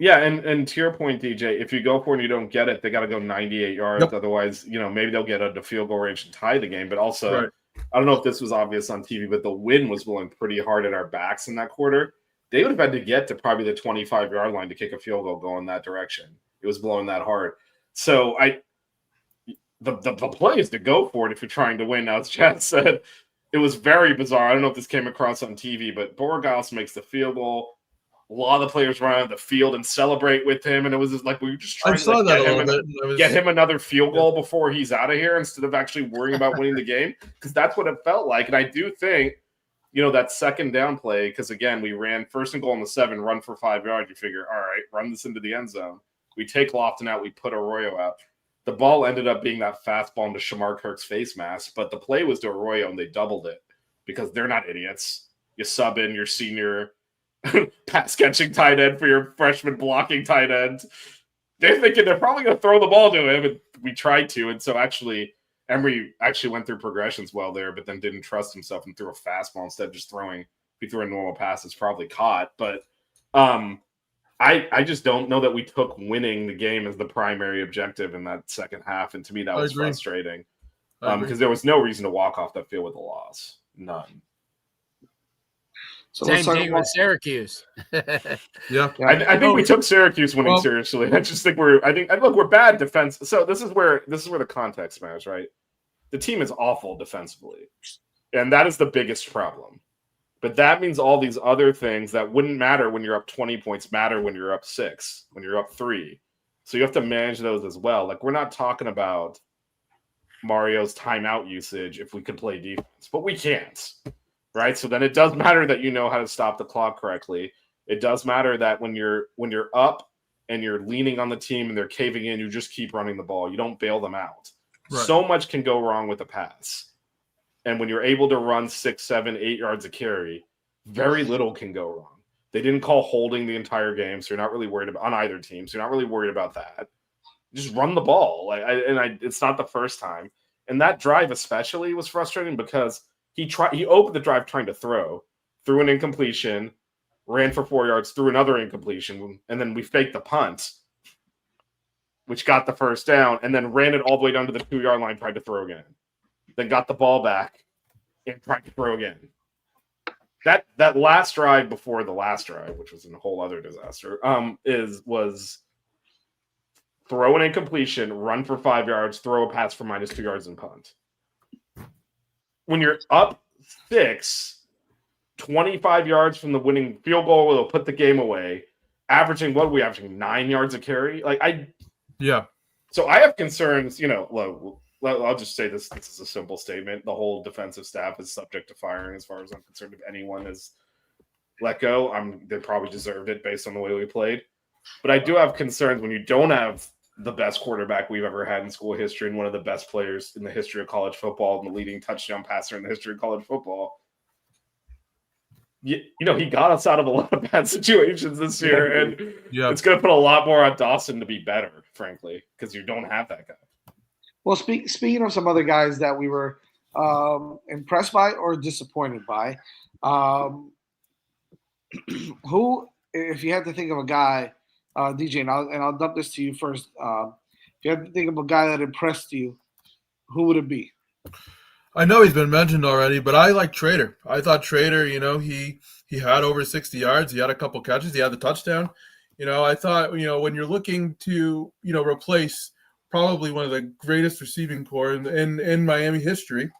Yeah, and to your point, DJ, if you go for it and you don't get it, they got to go 98 yards. Yep. Otherwise, maybe they'll get a field goal range and tie the game. But also, right. I don't know if this was obvious on TV, but the wind was blowing pretty hard at our backs in that quarter. They would have had to get to probably the 25-yard line to kick a field goal going that direction. It was blowing that hard. So the play is to go for it if you're trying to win. Now, as Chad said, it was very bizarre. I don't know if this came across on TV, but Borghaus makes the field goal. A lot of the players run out of the field and celebrate with him, and it was just like we were just trying to get him another field goal before he's out of here instead of actually worrying about winning the game, because that's what it felt like. And I do think, that second down play, because again, we ran 1st and goal on the 7, run for 5 yards. You figure, all right, run this into the end zone. We take Lofton out, we put Arroyo out. The ball ended up being that fastball into Shamar Kirk's face mask, but the play was to Arroyo, and they doubled it because they're not idiots. You sub in your senior pass catching tight end for your freshman blocking tight end. They're thinking they're probably going to throw the ball to him, and we tried to. And so Emory actually went through progressions well there, but then didn't trust himself and threw a fastball instead of just throwing. If he threw a normal pass, it's probably caught. But I just don't know that we took winning the game as the primary objective in that second half, and to me that was frustrating because there was no reason to walk off that field with a loss. None. So same thing with Syracuse. Yeah. I think we took Syracuse winning seriously. I just think we're bad defense. So this is where the context matters, right? The team is awful defensively, and that is the biggest problem. But that means all these other things that wouldn't matter when you're up 20 points matter when you're up 6, when you're up 3. So you have to manage those as well. Like, we're not talking about Mario's timeout usage if we could play defense, but we can't, right? So then it does matter that you know how to stop the clock correctly. It does matter that when you're up and you're leaning on the team and they're caving in, you just keep running the ball. You don't bail them out. Right. So much can go wrong with a pass. And when you're able to run 6, 7, 8 yards a carry, very little can go wrong. They didn't call holding the entire game, so you're not really worried about on either team. So you're not really worried about that. Just run the ball. It's not the first time. And that drive especially was frustrating because he opened the drive trying to threw an incompletion, ran for 4 yards, threw another incompletion, and then we faked the punt, which got the first down, and then ran it all the way down to the 2-yard line, tried to throw again. Then got the ball back and tried to throw again. That last drive before the last drive, which was a whole other disaster, was throw an incompletion, run for 5 yards, throw a pass for -2 yards, and punt. When you're up 6, 25 yards from the winning field goal, will put the game away, averaging 9 yards a carry? Yeah. So I have concerns, I'll just say this is a simple statement. The whole defensive staff is subject to firing as far as I'm concerned. If anyone is let go, they probably deserved it based on the way we played. But I do have concerns when you don't have the best quarterback we've ever had in school history and one of the best players in the history of college football and the leading touchdown passer in the history of college football. He got us out of a lot of bad situations this year, and it's going to put a lot more on Dawson to be better, frankly, because you don't have that guy. Well, speaking of some other guys that we were impressed by or disappointed by, who, if you had to think of a guy, DJ, and I'll dump this to you first. If you had to think of a guy that impressed you, who would it be? I know he's been mentioned already, but I like Trader. I thought Trader, he had over 60 yards. He had a couple catches. He had the touchdown. I thought, when you're looking to, replace probably one of the greatest receiving corps in Miami history,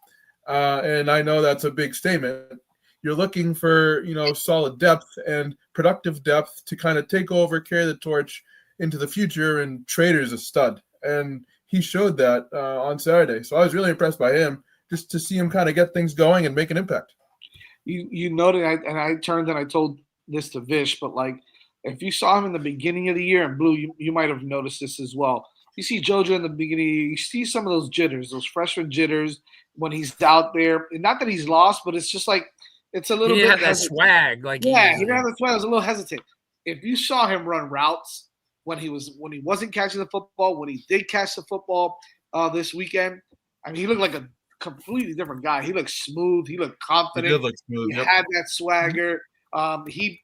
and I know that's a big statement. You're looking for, solid depth and productive depth to kind of take over, carry the torch into the future, and Trader's a stud. And he showed that on Saturday. So I was really impressed by him, just to see him kind of get things going and make an impact. You noted, and I turned and I told this to Vish, but if you saw him in the beginning of the year, and Blue, you might have noticed this as well. You see JoJo in the beginning, you see some of those jitters, those freshman jitters when he's out there. And not that he's lost, but it's just it's a little bit. He had that swag. He didn't have the swag. I was a little hesitant. If you saw him run routes when he wasn't catching the football, when he did catch the football this weekend, he looked like a completely different guy. He looked smooth. He looked confident. He did look smooth. He had that swagger. He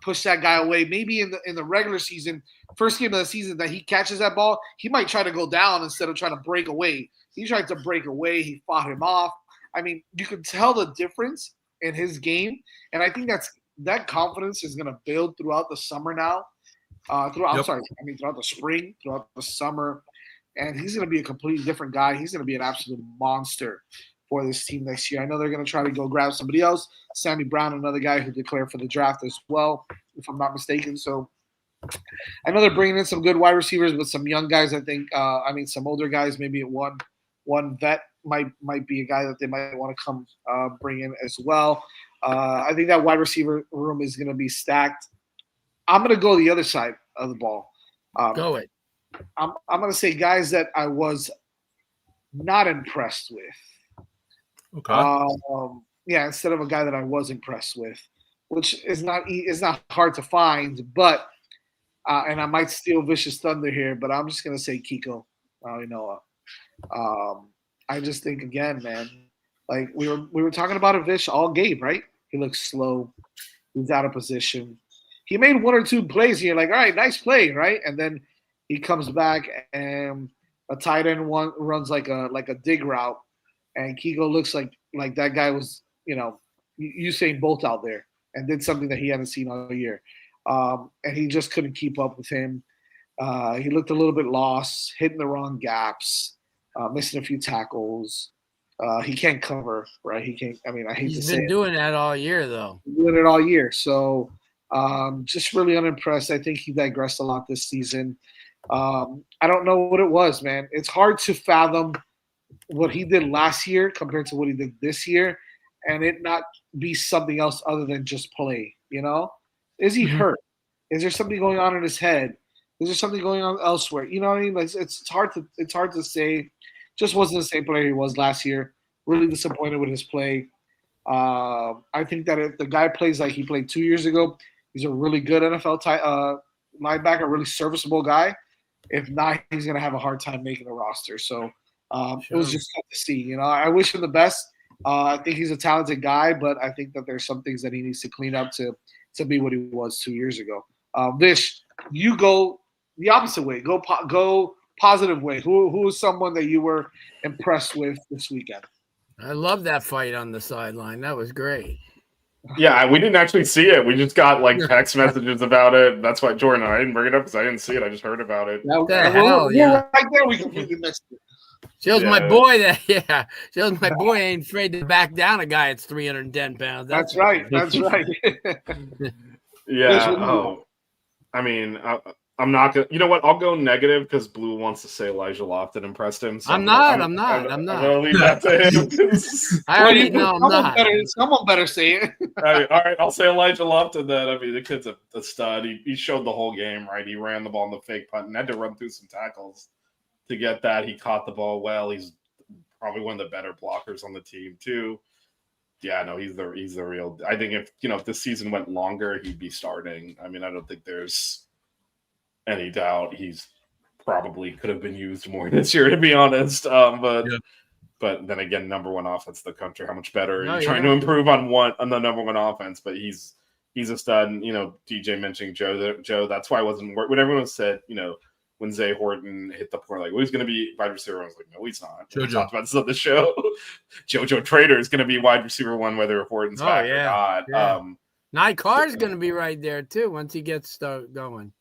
pushed that guy away. Maybe in the regular season, first game of the season that he catches that ball, he might try to go down instead of trying to break away. He tried to break away. He fought him off. You could tell the difference in his game, and I think that confidence is going to build throughout the summer now. Throughout the spring, throughout the summer, and he's going to be a completely different guy. He's going to be an absolute monster for this team next year. I know they're going to try to go grab somebody else. Sammy Brown, another guy who declared for the draft as well, if I'm not mistaken. So I know they're bringing in some good wide receivers, but some young guys. I think. Some older guys. Maybe one vet might be a guy that they might want to come bring in as well. I think that wide receiver room is going to be stacked. I'm going to go the other side of the ball. Go it. I'm going to say guys that I was not impressed with. Okay. Instead of a guy that I was impressed with, which is not hard to find, but and I might steal Vicious thunder here, but I'm just going to say Kiko Noah. I just think again, man, we were talking about a Vish all game, right? He looks slow. He's out of position. He made one or two plays, and you're like, all right, nice play, right? And then he comes back and a tight end runs like a dig route, and Kiko looks like that guy was, Usain Bolt out there and did something that he hadn't seen all year. And he just couldn't keep up with him. He looked a little bit lost, hitting the wrong gaps, missing a few tackles. He can't cover, right? He can't. I hate to say it. He's been doing that all year, though. Doing it all year. So just really unimpressed. I think he digressed a lot this season. I don't know what it was, man. It's hard to fathom what he did last year compared to what he did this year, and it not be something else other than just play. Is he hurt? Is there something going on in his head? Is there something going on elsewhere? You know what I mean? Like, it's hard to say. Just wasn't the same player he was last year. Really disappointed with his play. I think that if the guy plays like he played 2 years ago, he's a really good NFL linebacker, really serviceable guy. If not, he's going to have a hard time making the roster. So it was just tough to see. I wish him the best. I think he's a talented guy, but I think that there's some things that he needs to clean up to be what he was 2 years ago. Vish, you go the opposite way. Go positive way. Who is someone that you were impressed with this weekend? I love that fight on the sideline. That was great. Yeah, we didn't actually see it. We just got text messages about it. That's why Jordan and I didn't bring it up because I didn't see it. I just heard about it. We're right there. We completely missed it. Shows my boy shows my boy ain't afraid to back down a guy that's 310 pounds. That's right. Yeah. I mean, I'm not gonna. You know what? I'll go negative because Blue wants to say Elijah Lofton impressed him. So I'm not. I'm gonna leave that to him. I already know I'm not. Someone better say it. All right. I'll say Elijah Lofton then. I mean, the kid's a stud. He showed the whole game, right? He ran the ball in the fake punt and had to run through some tackles to get that. He caught the ball well. He's probably one of the better blockers on the team too. Yeah, no, he's the real. I think if the season went longer, he'd be starting. I mean, I don't think there's any doubt he's probably could have been used more this year, to be honest. But then again, number one offense in the country. How much better are you trying to improve on the number one offense? But he's a stud. And, DJ mentioning Joe. That's why I wasn't when everyone said when Zay Horton hit the point, like, well, he's going to be wide receiver. I was like, no, he's not. We talked about this on the show. JoJo Trader is going to be wide receiver one, whether Horton's back or not. Yeah. Nye Carr's going to be right there too once he gets going.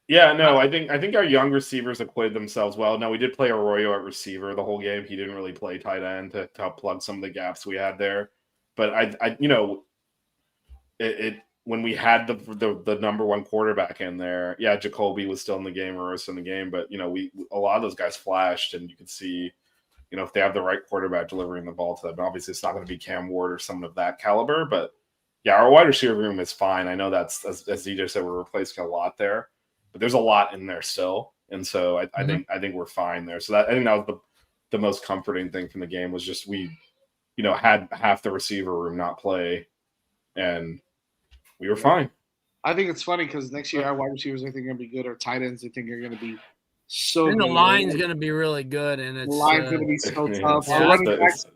Yeah, no, I think our young receivers acquitted themselves well. Now, we did play Arroyo at receiver the whole game. He didn't really play tight end to help plug some of the gaps we had there. But when we had the number one quarterback in there, Jacoby was still in the game, or was in the game, but a lot of those guys flashed, and you could see, if they have the right quarterback delivering the ball to them. Obviously, it's not going to be Cam Ward or someone of that caliber, but our wide receiver room is fine. I know that's as DJ said, we're replacing a lot there. But there's a lot in there still, and so I think we're fine there. So I think that was the most comforting thing from the game was just we, had half the receiver room not play, and we were fine. I think it's funny because next year our wide receivers I think are going to be good. Our tight ends I think are going to be so. And the line's going to be really good, and the line's going to be so tough. I know there's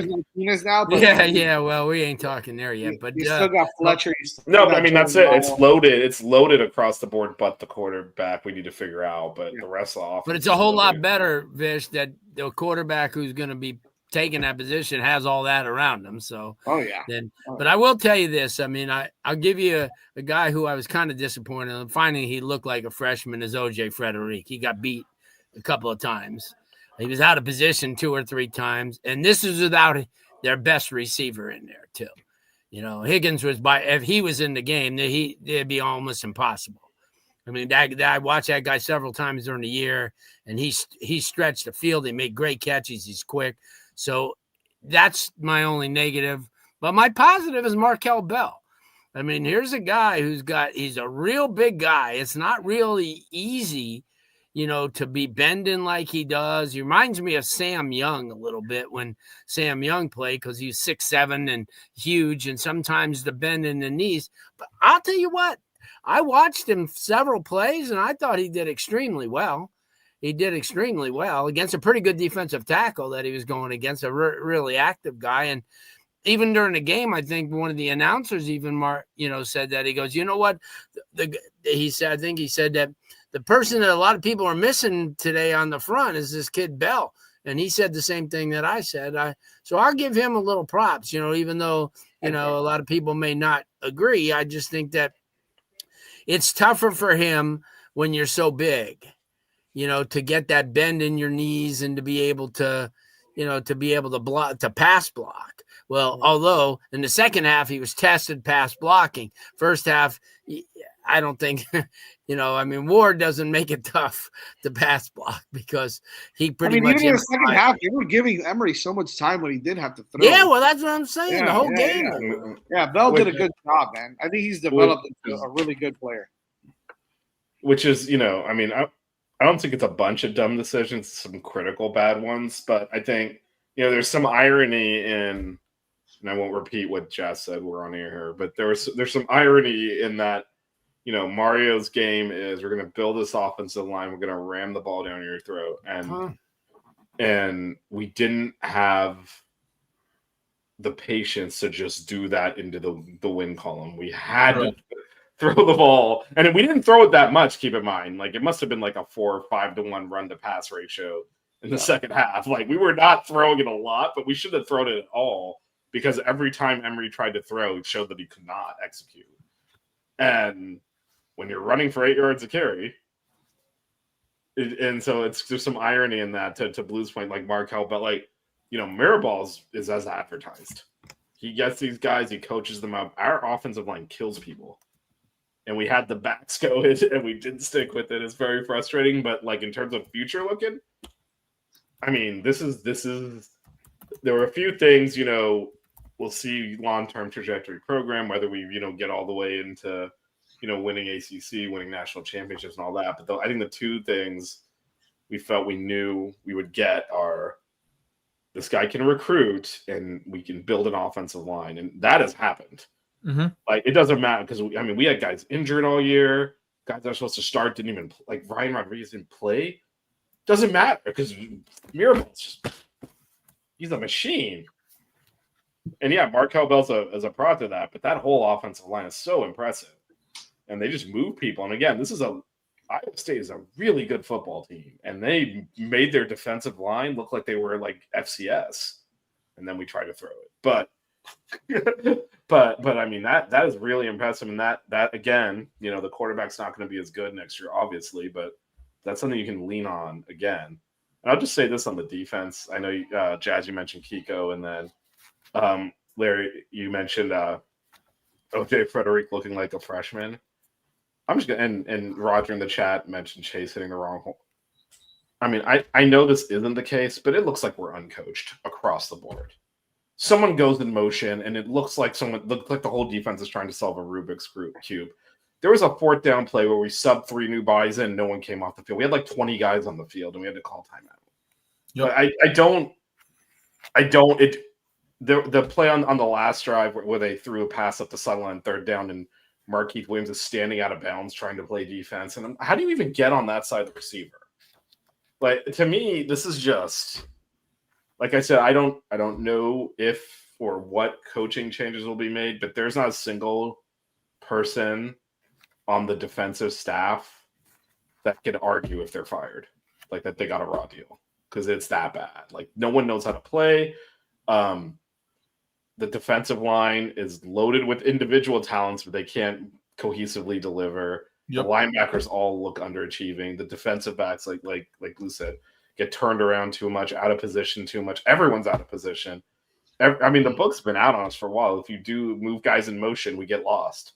Martinez now, but well, we ain't talking there yet, but you still got Fletcher. No, but I mean that's it. It's loaded. It's loaded across the board, but the quarterback we need to figure out. But the rest of the offense. But it's a whole lot better, Vish, that the quarterback who's going to be taking that position has all that around him. So, but I will tell you this. I mean, I'll give you a guy who I was kind of disappointed in finding he looked like a freshman is OJ Frederick. He got beat a couple of times. He was out of position 2 or 3 times. And this is without their best receiver in there too. Higgins if he was in the game, it'd be almost impossible. I mean, I watched that guy several times during the year, and he stretched the field. He made great catches. He's quick. So that's my only negative. But my positive is Markel Bell. I mean, here's a guy he's a real big guy. It's not really easy, to be bending like he does. He reminds me of Sam Young a little bit when Sam Young played because he's 6'7" and huge, and sometimes the bend in the knees. But I'll tell you what, I watched him several plays, and I thought he did extremely well. He did extremely well against a pretty good defensive tackle that he was going against, a really active guy. And even during the game, I think one of the announcers even, said that. He goes, you know what? I think he said that the person that a lot of people are missing today on the front is this kid Bell. And he said the same thing that I said. So I'll give him a little props, even though, a lot of people may not agree. I just think that it's tougher for him when you're so big. To get that bend in your knees and to be able to block, to pass block. Well, although in the second half he was tested pass blocking. First half, I don't think, Ward doesn't make it tough to pass block because he pretty much. Even in the second half, they were giving Emory so much time when he did have to throw. Yeah, well, that's what I'm saying. The whole game. Yeah, Bell did a good job, man. I think he's developed into a really good player. Which is, I don't think it's a bunch of dumb decisions, some critical bad ones, but I think, there's some irony in, and I won't repeat what Jazz said, we're on air here, but there's some irony in that, Mario's game is we're going to build this offensive line, we're going to ram the ball down your throat, and we didn't have the patience to just do that into the win column. We had to throw the ball, and we didn't throw it that much. Keep in mind, like it must have been like a 4 or 5 to 1 run to pass ratio in the second half. Like we were not throwing it a lot, but we should have thrown it at all because every time Emory tried to throw, he showed that he could not execute. And when you're running for 8 yards a carry, and so there's some irony in that to Blue's point, like Markel, but like Mirabal is as advertised. He gets these guys, he coaches them up. Our offensive line kills people. And we had the backs going, and we didn't stick with it. It's very frustrating, but like in terms of future looking, this is. There were a few things, we'll see long-term trajectory program, whether we get all the way into winning ACC, winning national championships, and all that. But I think the two things we felt we knew we would get are this guy can recruit, and we can build an offensive line, and that has happened. Mm-hmm. Like it doesn't matter because we had guys injured all year. Guys that are supposed to start didn't even like Ryan Rodriguez didn't play. Doesn't matter because Mirabal's he's a machine. And yeah, Markel Bell's a product of that, but that whole offensive line is so impressive, and they just move people. And again, Iowa State is a really good football team, and they made their defensive line look like they were like FCS, and then we tried to throw it, but. but that is really impressive, and that again, the quarterback's not going to be as good next year, obviously, but that's something you can lean on again. And I'll just say this on the defense. I know Jazz, you mentioned Kiko, and then Larry, you mentioned OJ Frederick looking like a freshman. I'm just gonna and Roger in the chat mentioned Chase hitting the wrong hole. I know this isn't the case, but it looks like we're uncoached across the board. Someone goes in motion, and it looks like the whole defense is trying to solve a Rubik's Cube. There was a 4th down play where we subbed 3 new buys in, no one came off the field. We had like 20 guys on the field, and we had to call timeout. Yep. But the play on the last drive where they threw a pass up the sideline 3rd down, and Markeith Williams is standing out of bounds trying to play defense. And how do you even get on that side of the receiver? Like to me, this is just. Like I said, I don't know if or what coaching changes will be made, but there's not a single person on the defensive staff that can argue if they're fired, like that they got a raw deal, because it's that bad. Like no one knows how to play. The defensive line is loaded with individual talents, but they can't cohesively deliver. Yep. The linebackers all look underachieving. The defensive backs, like Lou said, get turned around too much, out of position too much. Everyone's out of position. The book's been out on us for a while. If you do move guys in motion, we get lost.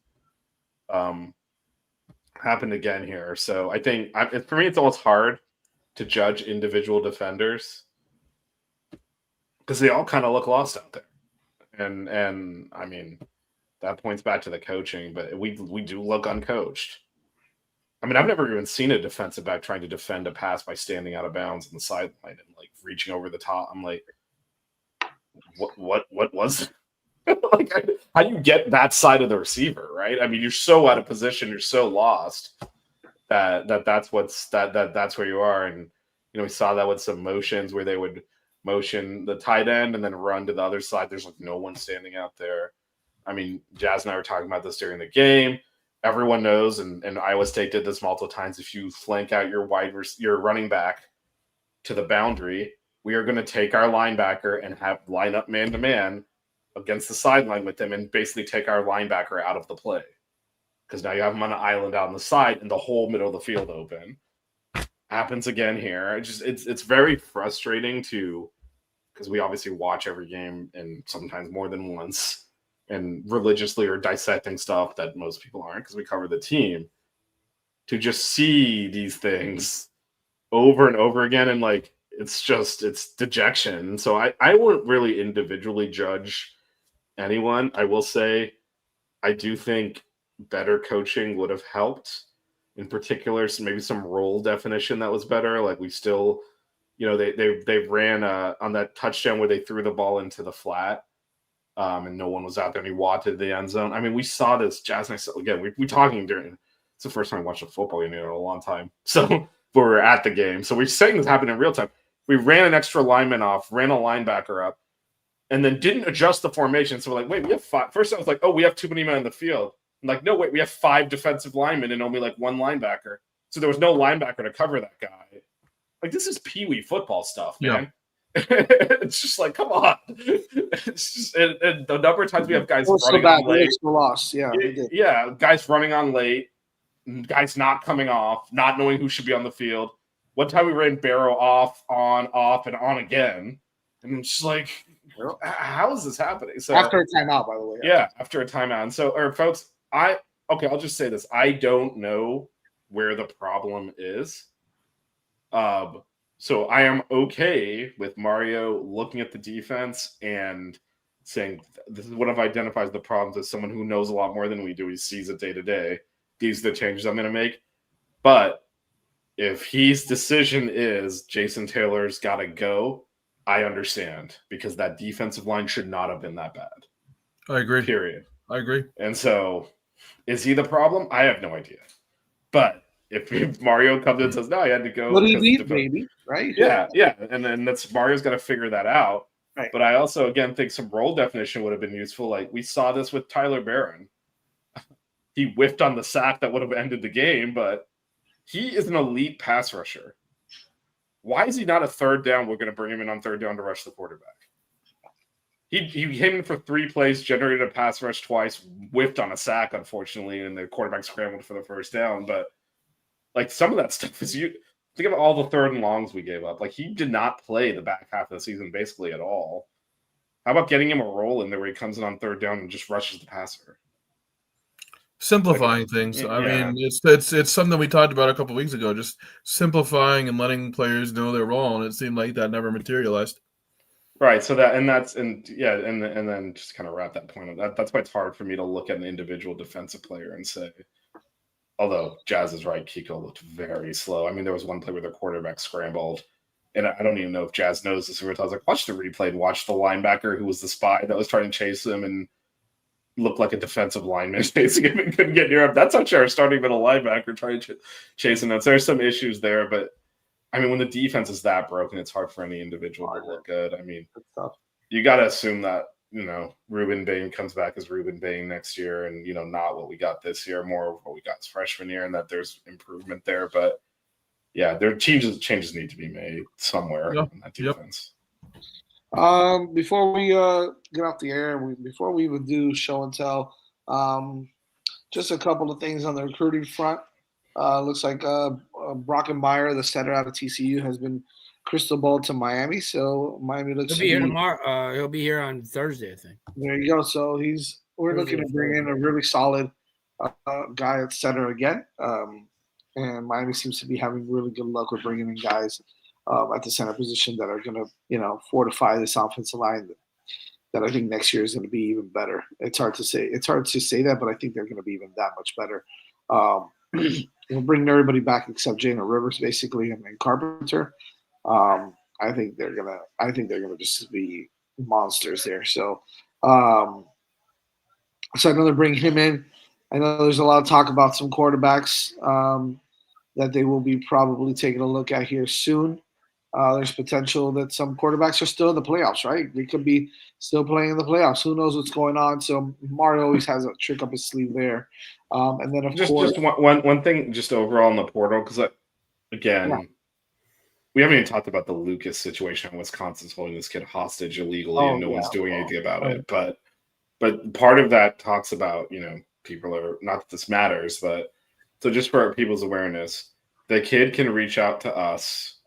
Happened again here. So I think, for me, it's almost hard to judge individual defenders because they all kind of look lost out there. And that points back to the coaching, but we do look uncoached. I've never even seen a defensive back trying to defend a pass by standing out of bounds on the sideline and like reaching over the top. I'm like, what was it? Like, how do you get that side of the receiver, right? You're so out of position, you're so lost that's where you are. And we saw that with some motions where they would motion the tight end and then run to the other side. There's like no one standing out there. Jazz and I were talking about this during the game. Everyone knows, and Iowa State did this multiple times. If you flank out your running back to the boundary, we are going to take our linebacker and have line up man to man against the sideline with them, and basically take our linebacker out of the play because now you have him on an island out on the side and the whole middle of the field open. Happens again here. It's very frustrating because we obviously watch every game and sometimes more than once. and religiously are dissecting stuff that most people aren't because we cover the team, to just see these things over and over again, and like it's dejection. So I wouldn't really individually judge anyone. I will say I do think better coaching would have helped. In particular, maybe some role definition that was better. Like we still, they ran on that touchdown where they threw the ball into the flat, and no one was out there, and he wadded the end zone. I mean, we saw this. Jazz and I said again. We talking during. It's the first time I watched a football game in a long time. So we were at the game. So we're saying this happened in real time. We ran an extra lineman off, ran a linebacker up, and then didn't adjust the formation. So we're like, wait, we have 5. First I was like, oh, we have too many men on the field. I'm like, no, wait, we have 5 defensive linemen and only like 1 linebacker. So there was no linebacker to cover that guy. Like, this is peewee football stuff, man. Yeah. It's just like, come on. It's just, and the number of times we have guys running on late. Loss. Yeah, yeah, guys running on late, guys not coming off, not knowing who should be on the field. One time we ran Barrow off, and on again. And it's just like, how is this happening? So after a timeout, by the way. Yeah, after a timeout. And so, folks, I'll just say this. I don't know where the problem is. So I am okay with Mario looking at the defense and saying, this is what I've identified as the problems as someone who knows a lot more than we do. He sees it day to day. These are the changes I'm going to make. But if his decision is Jason Taylor's got to go, I understand, because that defensive line should not have been that bad. I agree. Period. I agree. And so, is he the problem? I have no idea. But if Mario comes in and says, no, I had to go. What do you need, baby? Right? Yeah. And then Mario's got to figure that out. Right. But I also, again, think some role definition would have been useful. Like, we saw this with Tyler Barron. He whiffed on the sack that would have ended the game, but he is an elite pass rusher. Why is he not a third down? We're going to bring him in on third down to rush the quarterback. He came in for 3 plays, generated a pass rush twice, whiffed on a sack, unfortunately, and the quarterback scrambled for the first down. But like, some of that stuff is think of all the third and longs we gave up. Like, he did not play the back half of the season basically at all. How about getting him a role in there where he comes in on third down and just rushes the passer? Simplifying things. I mean, it's something we talked about a couple of weeks ago. Just simplifying and letting players know their role, and it seemed like that never materialized. Right. So then just kind of wrap that point up. That's why it's hard for me to look at an individual defensive player and say, although Jazz is right, Kiko looked very slow. I mean, there was one play where the quarterback scrambled, and I don't even know if Jazz knows this. I was like, watch the replay and watch the linebacker who was the spy that was trying to chase him and looked like a defensive lineman chasing him and couldn't get near him. That's actually our starting middle linebacker trying to chase him. So there's some issues there, but I mean, when the defense is that broken, it's hard for any individual to look good. I mean, you got to assume that, Ruben Bain comes back as Ruben Bain next year and, not what we got this year, more of what we got as freshman year, and that there's improvement there. But yeah, there changes need to be made somewhere in that defense. Before we get off the air, before we even do show and tell, just a couple of things on the recruiting front. Looks like Brockenmeyer, the center out of TCU, has been crystal balled to Miami. So Miami looks. He'll be here tomorrow. He'll be here on Thursday, I think. There you go. So we're looking to bring in a really solid guy at center again. And Miami seems to be having really good luck with bringing in guys at the center position that are going to, fortify this offensive line that I think next year is going to be even better. It's hard to say that, but I think they're going to be even that much better. We'll bring everybody back except Jalen Rivers, basically, and Carpenter. I think they're gonna just be monsters there. So I know they're bringing him in. I know there's a lot of talk about some quarterbacks that they will be probably taking a look at here soon. There's potential that some quarterbacks are still in the playoffs, right? They could be still playing in the playoffs. Who knows what's going on? So Mario always has a trick up his sleeve there. And then, of course, just one thing, just overall in the portal, because we haven't even talked about the Lucas situation. Wisconsin's holding this kid hostage illegally, and no one's doing anything about it. But part of that talks about, people are, not that this matters, but so just for people's awareness, the kid can reach out to us.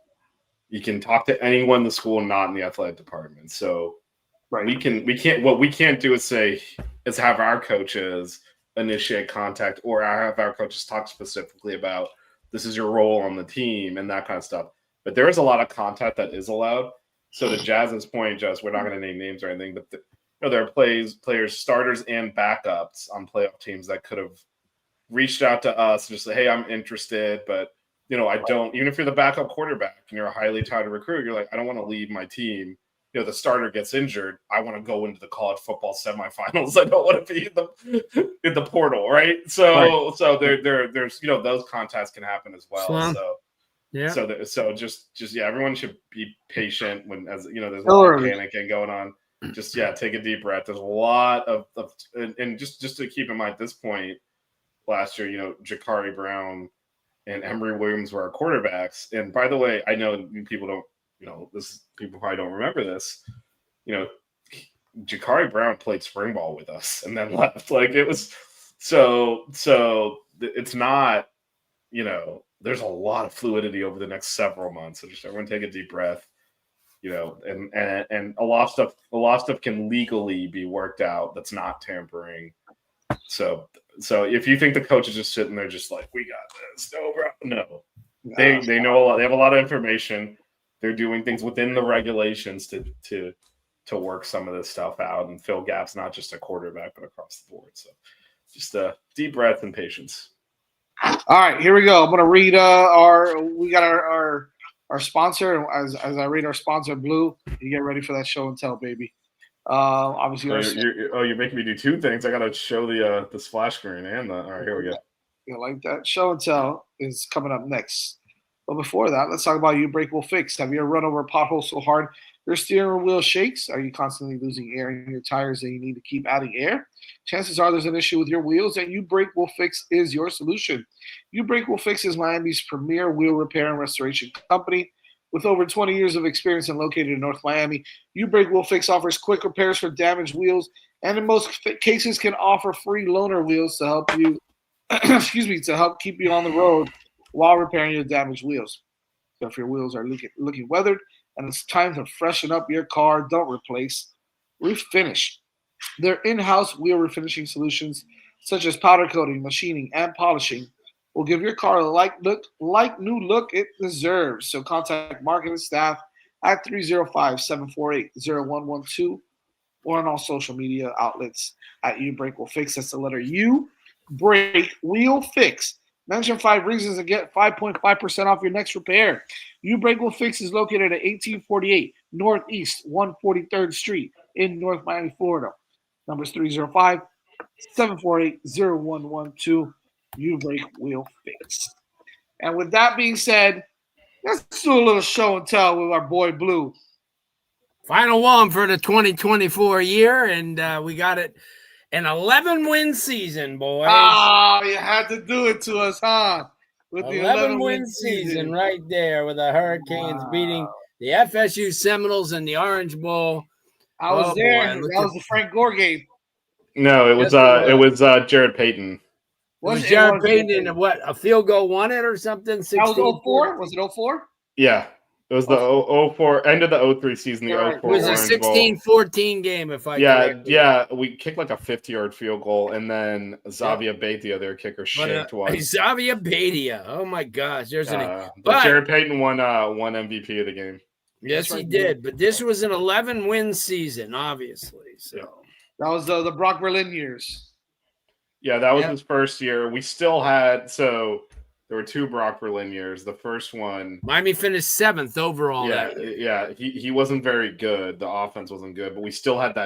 You can talk to anyone in the school not in the athletic department. So Right. What we can't do is have our coaches initiate contact or have our coaches talk specifically about this is your role on the team and that kind of stuff. But there is a lot of contact that is allowed. So to Jazz's point, Jazz, we're not going to name names or anything, but there are players, starters and backups on playoff teams that could have reached out to us and just say, hey, I'm interested, but I don't. Even if you're the backup quarterback and you're a highly touted recruit, you're like, I don't want to leave my team. The starter gets injured. I want to go into the college football semifinals. I don't want to be in the portal, right? So there's those contacts can happen as well. Sloan. So yeah. So just everyone should be patient when there's a lot of panicking going on. Just take a deep breath. There's a lot of and just to keep in mind at this point, last year, Jakari Brown and Emory Williams were our quarterbacks. And by the way, I know people don't. People probably don't remember this. Jakari Brown played spring ball with us and then left. Like it was so it's not, there's a lot of fluidity over the next several months. So just everyone take a deep breath, and a lot of stuff can legally be worked out. That's not tampering. So if you think the coach is just sitting there just like, we got this, no. They know a lot. They have a lot of information. They're doing things within the regulations to work some of this stuff out and fill gaps, not just a quarterback, but across the board. So just a deep breath and patience. All right, here we go. I'm going to read our sponsor. As I read our sponsor, Blue, you get ready for that show and tell, baby. Obviously, you're making me do two things. I got to show the splash screen and all right, here we go. You like that? Show and tell is coming up next. But before that, let's talk about U-Brake Will Fix. Have you ever run over a pothole so hard your steering wheel shakes? Are you constantly losing air in your tires and you need to keep adding air? Chances are there's an issue with your wheels, and U-Brake Will Fix is your solution. U-Brake Will Fix is Miami's premier wheel repair and restoration company. With over 20 years of experience and located in North Miami, U-Brake Will Fix offers quick repairs for damaged wheels, and in most cases can offer free loaner wheels to help you, to help keep you on the road while repairing your damaged wheels. So if your wheels are looking weathered and it's time to freshen up your car, don't replace, refinish. Their in-house wheel refinishing solutions, such as powder coating, machining, and polishing, will give your car the new look it deserves. So contact marketing staff at 305-748-0112 or on all social media outlets at U-Brake Will Fix. That's the letter U, Brake Wheel Fix. Mention 5 reasons to get 5.5% off your next repair. U-Brake Will Fix is located at 1848 Northeast 143rd Street in North Miami, Florida. Number is 305-748-0112. U-Brake Will Fix. And with that being said, let's do a little show and tell with our boy Blue. Final one for the 2024 year, and we got it. An 11-win season, boys. Oh, you had to do it to us, huh? With the 11-win season right there with the Hurricanes beating the FSU Seminoles in the Orange Bowl. I was there. That was the Frank Gore game. No, it was Jared Payton. Was Jared Payton in what? A field goal won it or something? 16, that was 04? Was it 04? Yeah. It was the 04 end of the 03 season, the 04. It was a 16-14 game, if I Yeah, we kicked like a 50-yard field goal, and then Xavier Bethia, their kicker, shanked one. Xavier Bethia, oh my gosh, but Jared Payton won MVP of the game. Yes, he did. But this was an 11-win season, obviously. So that was the Brock Berlin years. Yeah, that was his first year. We still had there were 2 Brock Berlin years. The first one, Miami finished 7th overall. He wasn't very good. The offense wasn't good, but we still had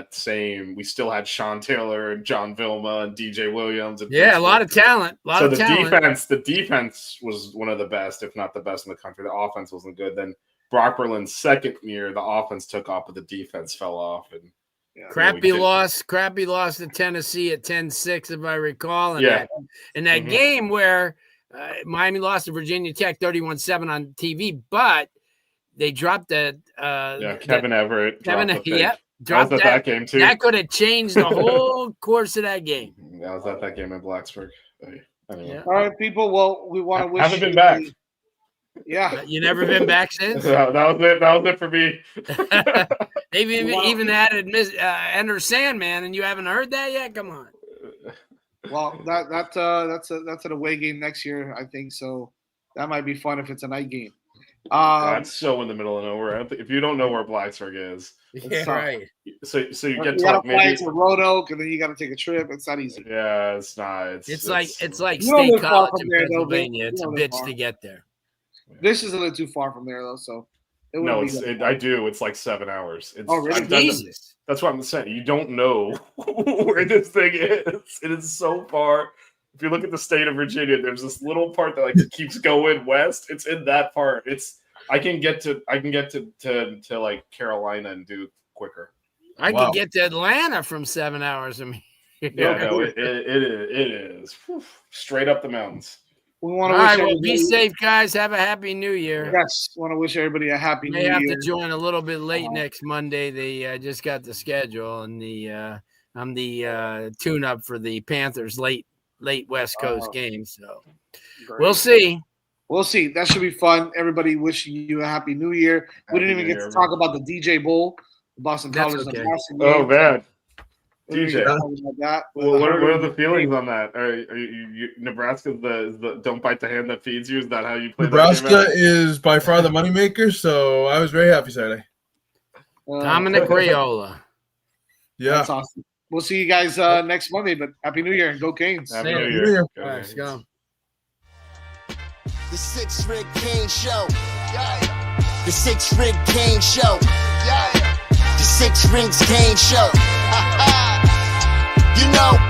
We still had Sean Taylor and John Vilma and DJ Williams. And a lot of talent. The defense was one of the best, if not the best in the country. The offense wasn't good. Then Brock Berlin's second year, the offense took off, but the defense fell off. And Crappy loss to Tennessee at 10-6, if I recall. In that game where Miami lost to Virginia Tech 31-7 on TV, but they dropped Kevin Everett. Dropped that game too. That could have changed the whole course of that game. That was at that game in Blacksburg. Anyway. All right, people. Well, we want to wish. Haven't been back. Yeah, you never been back since. That was it for me. They've even added Enter Sandman, and you haven't heard that yet? Come on. Well, that's an away game next year, I think. So that might be fun if it's a night game. That's so in the middle of nowhere. If you don't know where Blacksburg is, Yeah, right. So you get you to gotta like fly maybe to Roanoke, and then you got to take a trip. It's not easy. yeah, it's not. It's It's like You don't State live far College from in there, though, Vic. Pennsylvania. You It's a don't live bitch far. to get there. This is a little too far from there, though. So it no, wouldn't be that I far. do. It's like 7 hours. It's, Oh, really? I've done this- Jesus. That's what I'm saying. You don't know where this thing is. It is so far. If you look at the state of Virginia, there's this little part that like keeps going west. It's in that part. I can get to like Carolina and do quicker. I Wow. could get to Atlanta from 7 hours. I mean, Yeah, no, it is. Whew, straight up the mountains. We All want to right, wish well, be everybody. safe, guys. Have a happy New Year. Yes, want to wish everybody a happy May New have Year. to join a little bit late next Monday. They just got the schedule, and I'm the tune-up for the Panthers late West Coast game. So Great. we'll see. We'll see. That should be fun. Everybody wishing you a happy New Year. We didn't Happy even New get Year, to talk about the DJ Bowl, the Boston That's College okay. Nebraska game. Oh man, We didn't DJ. get to talk about that. Well, what are the feelings on that? Are you Nebraska's the don't bite the hand that feeds you? Is that how you play Nebraska that game? is by far the moneymaker, so I was very happy Saturday. Dominic Raiola. Yeah. That's awesome. We'll see you guys next Monday, but happy New Year and go Canes. Happy Same. New New Year. Year. All right, let's go. The 6 Rig Kane Show. Yeah. The 6 Rig Kane Show. Yeah. The 6 Rings Kane Show. You know.